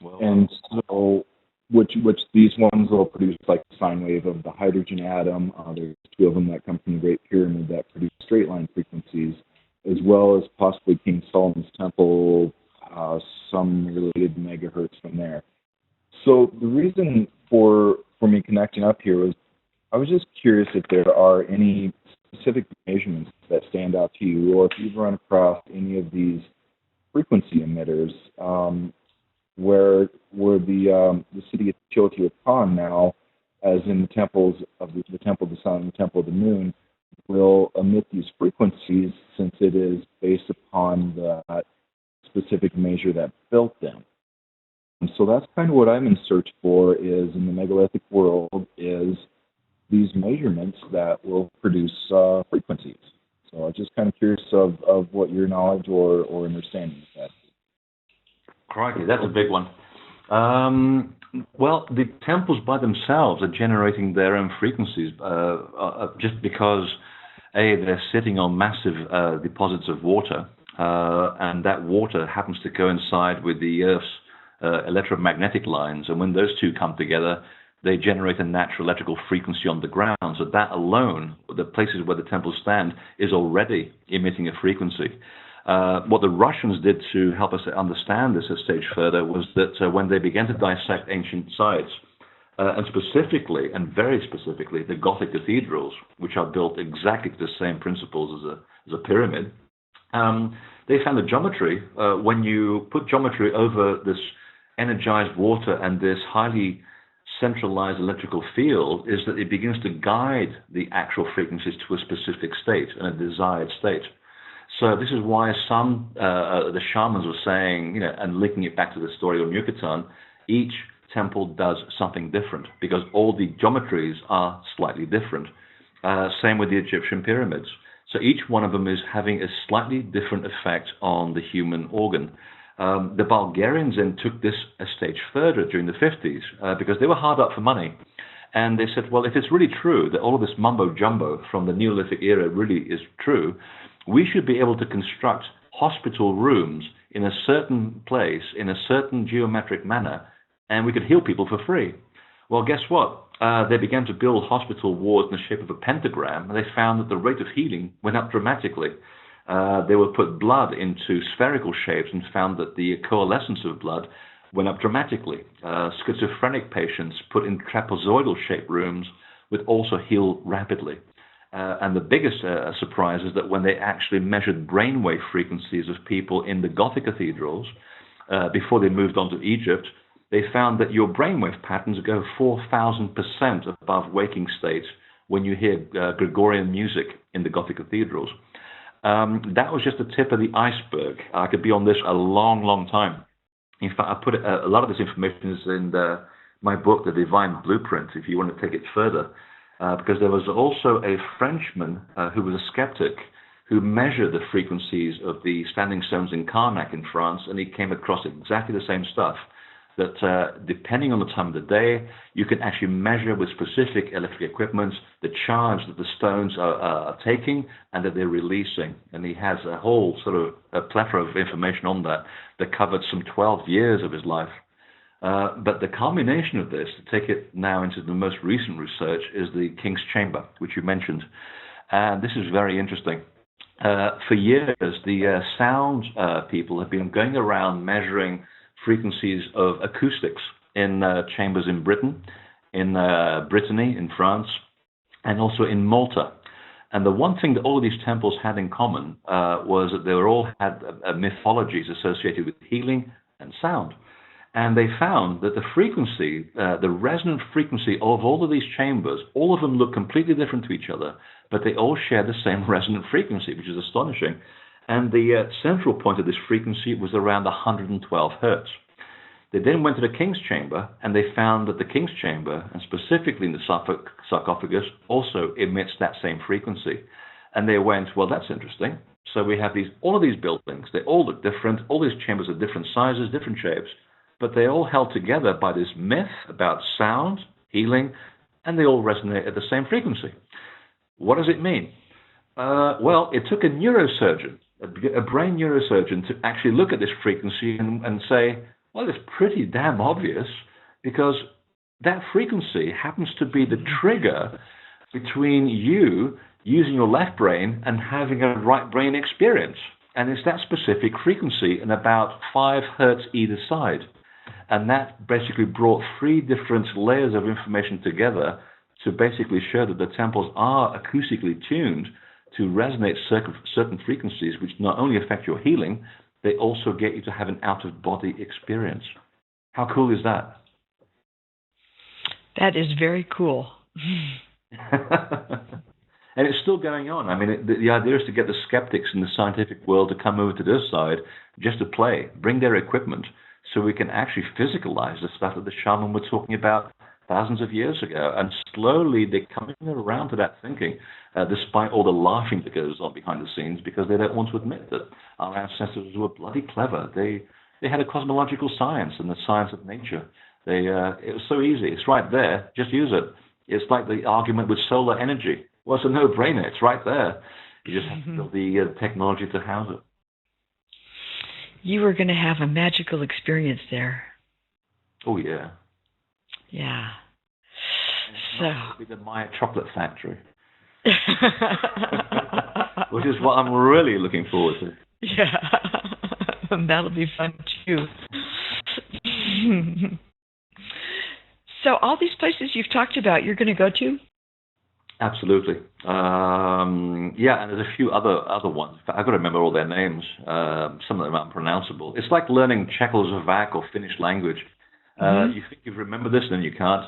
Well, and so, which these ones will produce like the sine wave of the hydrogen atom. There's two of them that come from the Great Pyramid that produce straight line frequencies, as well as possibly King Solomon's Temple, some related megahertz from there. So the reason for me connecting up here was I was just curious if there are any specific measurements that stand out to you, or if you've run across any of these frequency emitters where the city of Teotihuacan now, as in the temples of the Temple of the Sun and the Temple of the Moon, will emit these frequencies since it is based upon that specific measure that built them. And so that's kind of what I'm in search for, is in the megalithic world, is these measurements that will produce frequencies. So I'm just kind of curious of what your knowledge or understanding is that. Crikey, that's a big one. Well, the temples by themselves are generating their own frequencies just because, A, they're sitting on massive deposits of water, and that water happens to coincide with the Earth's electromagnetic lines, and when those two come together, they generate a natural electrical frequency on the ground. So that alone, the places where the temples stand, is already emitting a frequency. What the Russians did to help us understand this a stage further was that when they began to dissect ancient sites, and specifically, and very specifically, the Gothic cathedrals, which are built exactly to the same principles as a pyramid, they found the geometry, when you put geometry over this energized water and this highly centralized electrical field, is that it begins to guide the actual frequencies to a specific state, and a desired state. So this is why some, the shamans were saying, and linking it back to the story of Yucatan, each temple does something different because all the geometries are slightly different. Same with the Egyptian pyramids. So each one of them is having a slightly different effect on the human organ. The Bulgarians then took this a stage further during the 50s because they were hard up for money. And they said, well, if it's really true that all of this mumbo-jumbo from the Neolithic era really is true, we should be able to construct hospital rooms in a certain place, in a certain geometric manner, and we could heal people for free. Well, guess what? They began to build hospital wards in the shape of a pentagram, and they found that the rate of healing went up dramatically. They would put blood into spherical shapes and found that the coalescence of blood went up dramatically. Schizophrenic patients put in trapezoidal-shaped rooms would also heal rapidly. And the biggest surprise is that when they actually measured brainwave frequencies of people in the Gothic cathedrals, before they moved on to Egypt, they found that your brainwave patterns go 4,000% above waking states when you hear Gregorian music in the Gothic cathedrals. That was just the tip of the iceberg. I could be on this a long, long time. In fact, I put a lot of this information is in my book, The Divine Blueprint, if you want to take it further. Because there was also a Frenchman who was a skeptic who measured the frequencies of the standing stones in Karnak in France, and he came across exactly the same stuff, that depending on the time of the day, you can actually measure with specific electric equipment the charge that the stones are taking and that they're releasing. And he has a whole sort of a plethora of information on that covered some 12 years of his life. But the culmination of this, to take it now into the most recent research, is the King's Chamber, which you mentioned. And this is very interesting. For years, the sound people have been going around measuring frequencies of acoustics in chambers in Britain, in Brittany, in France, and also in Malta. And the one thing that all of these temples had in common was that they all had mythologies associated with healing and sound. And they found that the frequency, the resonant frequency of all of these chambers, all of them look completely different to each other, but they all share the same resonant frequency, which is astonishing. And the central point of this frequency was around 112 hertz. They then went to the King's Chamber, and they found that the King's Chamber, and specifically in the sarcophagus, also emits that same frequency. And they went, well, that's interesting. So we have all of these buildings. They all look different. All these chambers are different sizes, different shapes. but they're all held together by this myth about sound, healing, and they all resonate at the same frequency. What does it mean? Well, it took a neurosurgeon, a brain neurosurgeon, to actually look at this frequency and say, well, it's pretty damn obvious, because that frequency happens to be the trigger between you using your left brain and having a right brain experience. And it's that specific frequency and about 5 hertz either side. And that basically brought 3 different layers of information together to basically show that the temples are acoustically tuned to resonate certain frequencies, which not only affect your healing, they also get you to have an out-of-body experience. How cool is that? That is very cool. And it's still going on. I mean, the idea is to get the skeptics in the scientific world to come over to this side just to play, bring their equipment, so we can actually physicalize the stuff that the shaman were talking about thousands of years ago. And slowly they're coming around to that thinking, despite all the laughing that goes on behind the scenes, because they don't want to admit that our ancestors were bloody clever. They had a cosmological science and the science of nature. It was so easy. It's right there. Just use it. It's like the argument with solar energy. Well, it's a no-brainer. It's right there. You just have to build the technology to house it. You were going to have a magical experience there. Oh, yeah. Yeah. So it'll be the Maya chocolate factory. Which is what I'm really looking forward to. Yeah. That'll be fun, too. So all these places you've talked about, you're going to go to? Absolutely. Yeah, and there's a few other ones. I've got to remember all their names. Some of them are unpronounceable. It's like learning Czechoslovak or Finnish language. You think you've remembered this, then you can't.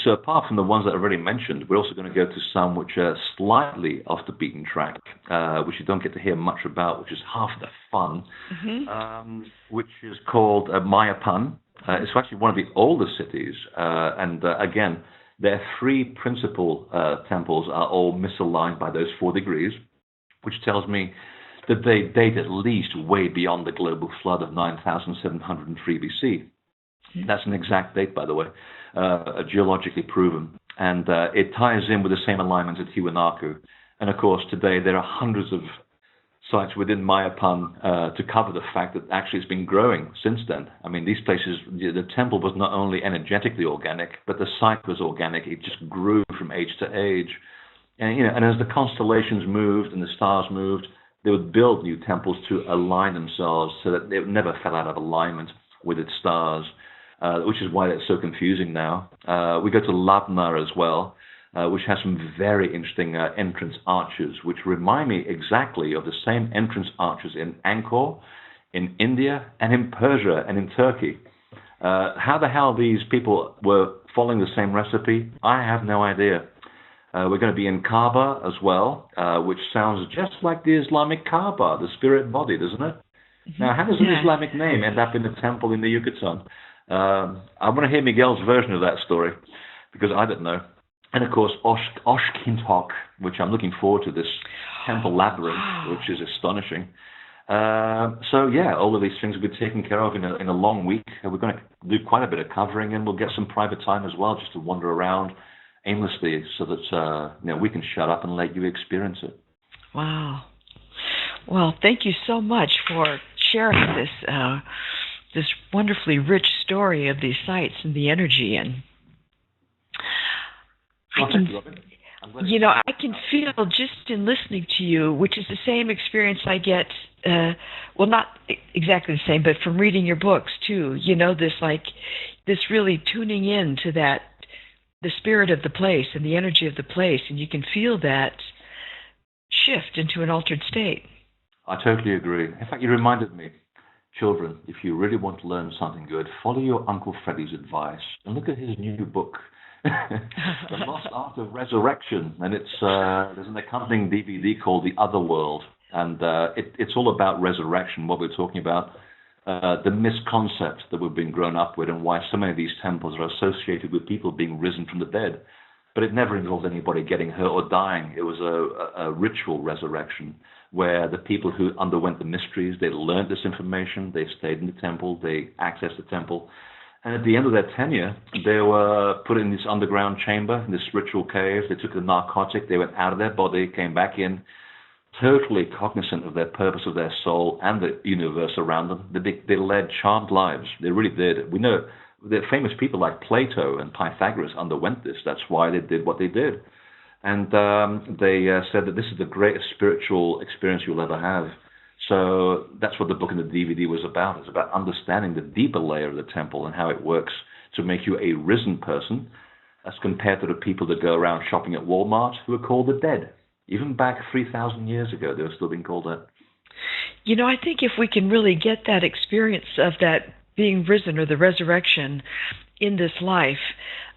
So apart from the ones that I already mentioned, we're also going to go to some which are slightly off the beaten track, which you don't get to hear much about, which is half the fun, which is called Mayapan. It's actually one of the older cities, and again, their 3 principal temples are all misaligned by those 4 degrees, which tells me that they date at least way beyond the global flood of 9,703 BC. That's an exact date, by the way, geologically proven. And it ties in with the same alignments at Tiwanaku. And of course, today there are hundreds of sites within Mayapan to cover the fact that actually it's been growing since then. I mean, these places, the temple was not only energetically organic, but the site was organic. It just grew from age to age. And, and as the constellations moved and the stars moved, they would build new temples to align themselves so that it never fell out of alignment with its stars, which is why it's so confusing now. We go to Labna as well, which has some very interesting entrance arches, which remind me exactly of the same entrance arches in Angkor, in India, and in Persia, and in Turkey. How the hell these people were following the same recipe, I have no idea. We're going to be in Kaaba as well, which sounds just like the Islamic Kaaba, the spirit body, doesn't it? Now, how does an Islamic name end up in a temple in the Yucatan? I want to hear Miguel's version of that story, because I don't know. And of course, Oshkintok, which I'm looking forward to, this temple labyrinth, which is astonishing. So yeah, all of these things will be taken care of in a long week. We're going to do quite a bit of covering, and we'll get some private time as well, just to wander around aimlessly, so that we can shut up and let you experience it. Wow. Well, thank you so much for sharing this wonderfully rich story of these sites and the energy. And I can feel just in listening to you, which is the same experience I get, well, not exactly the same, but from reading your books too, this really tuning in to the spirit of the place and the energy of the place, and you can feel that shift into an altered state. I totally agree. In fact, you reminded me, children, if you really want to learn something good, follow your Uncle Freddy's advice and look at his new book, The Lost Art of Resurrection. And there's an accompanying DVD called The Otherworld. And it's all about resurrection, what we're talking about, the misconcept that we've been grown up with, and why so many of these temples are associated with people being risen from the dead. But it never involved anybody getting hurt or dying. It was a ritual resurrection. where the people who underwent the mysteries, they learned this information, they stayed in the temple, they accessed the temple. And at the end of their tenure, they were put in this underground chamber, in this ritual cave. They took a narcotic, they went out of their body, came back in, totally cognizant of their purpose of their soul and the universe around them. They led charmed lives. They really did. We know that famous people like Plato and Pythagoras underwent this. That's why they did what they did. And they said that this is the greatest spiritual experience you'll ever have. So that's what the book and the DVD was about. It's about understanding the deeper layer of the temple and how it works to make you a risen person as compared to the people that go around shopping at Walmart who are called the dead. Even back 3,000 years ago, they were still being called that. You know, I think if we can really get that experience of that being risen or the resurrection in this life,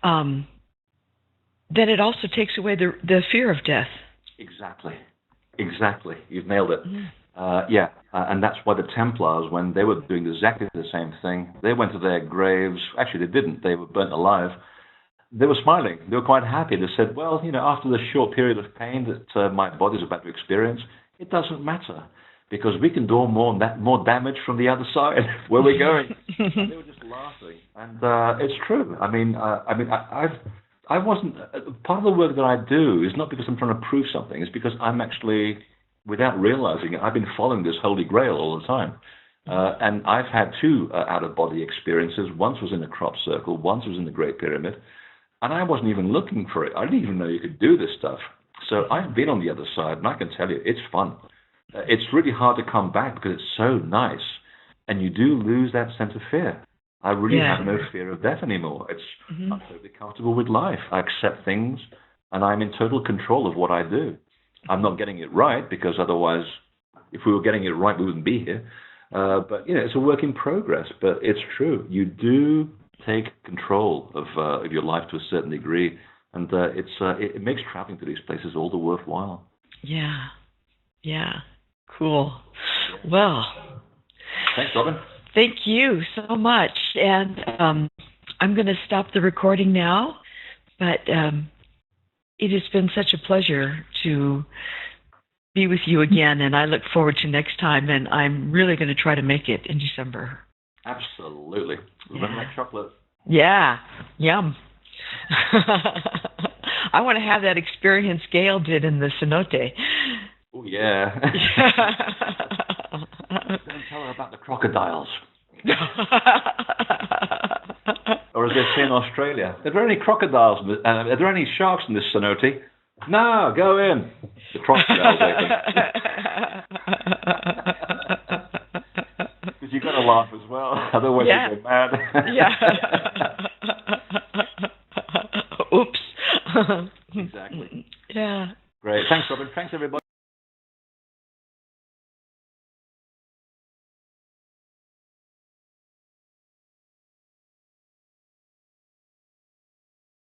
then it also takes away the fear of death. Exactly. You've nailed it. And that's why the Templars, when they were doing exactly the same thing, they went to their graves. Actually, they didn't. They were burnt alive. They were smiling. They were quite happy. They said, well, after the short period of pain that my body's about to experience, it doesn't matter because we can do more damage from the other side where we're going. They were just laughing. And it's true. I wasn't, part of the work that I do is not because I'm trying to prove something. It's because I'm actually, without realizing it, I've been following this holy grail all the time. And I've had two out-of-body experiences. Once was in the crop circle, once was in the Great Pyramid. And I wasn't even looking for it. I didn't even know you could do this stuff. So I've been on the other side, and I can tell you, it's fun. It's really hard to come back because it's so nice. And you do lose that sense of fear. I really have no fear of death anymore. I'm totally comfortable with life. I accept things, and I'm in total control of what I do. I'm not getting it right because otherwise, if we were getting it right, we wouldn't be here. But it's a work in progress. But it's true. You do take control of your life to a certain degree, and it makes traveling to these places all the worthwhile. Yeah. Cool. Well, thanks, Robin. Thank you so much. And I'm going to stop the recording now, but it has been such a pleasure to be with you again, and I look forward to next time, and I'm really going to try to make it in December. Absolutely. Remember that chocolate? Yeah. Yum. I want to have that experience Gail did in the cenote. Oh, yeah. Don't tell her about the crocodiles. Or as they say in Australia, are there any crocodiles? Are there any sharks in this cenote? No, go in. The crocodiles because you've got to laugh as well, otherwise you go mad. Oops. Exactly. Yeah. Great. Thanks, Robin. Thanks, everybody.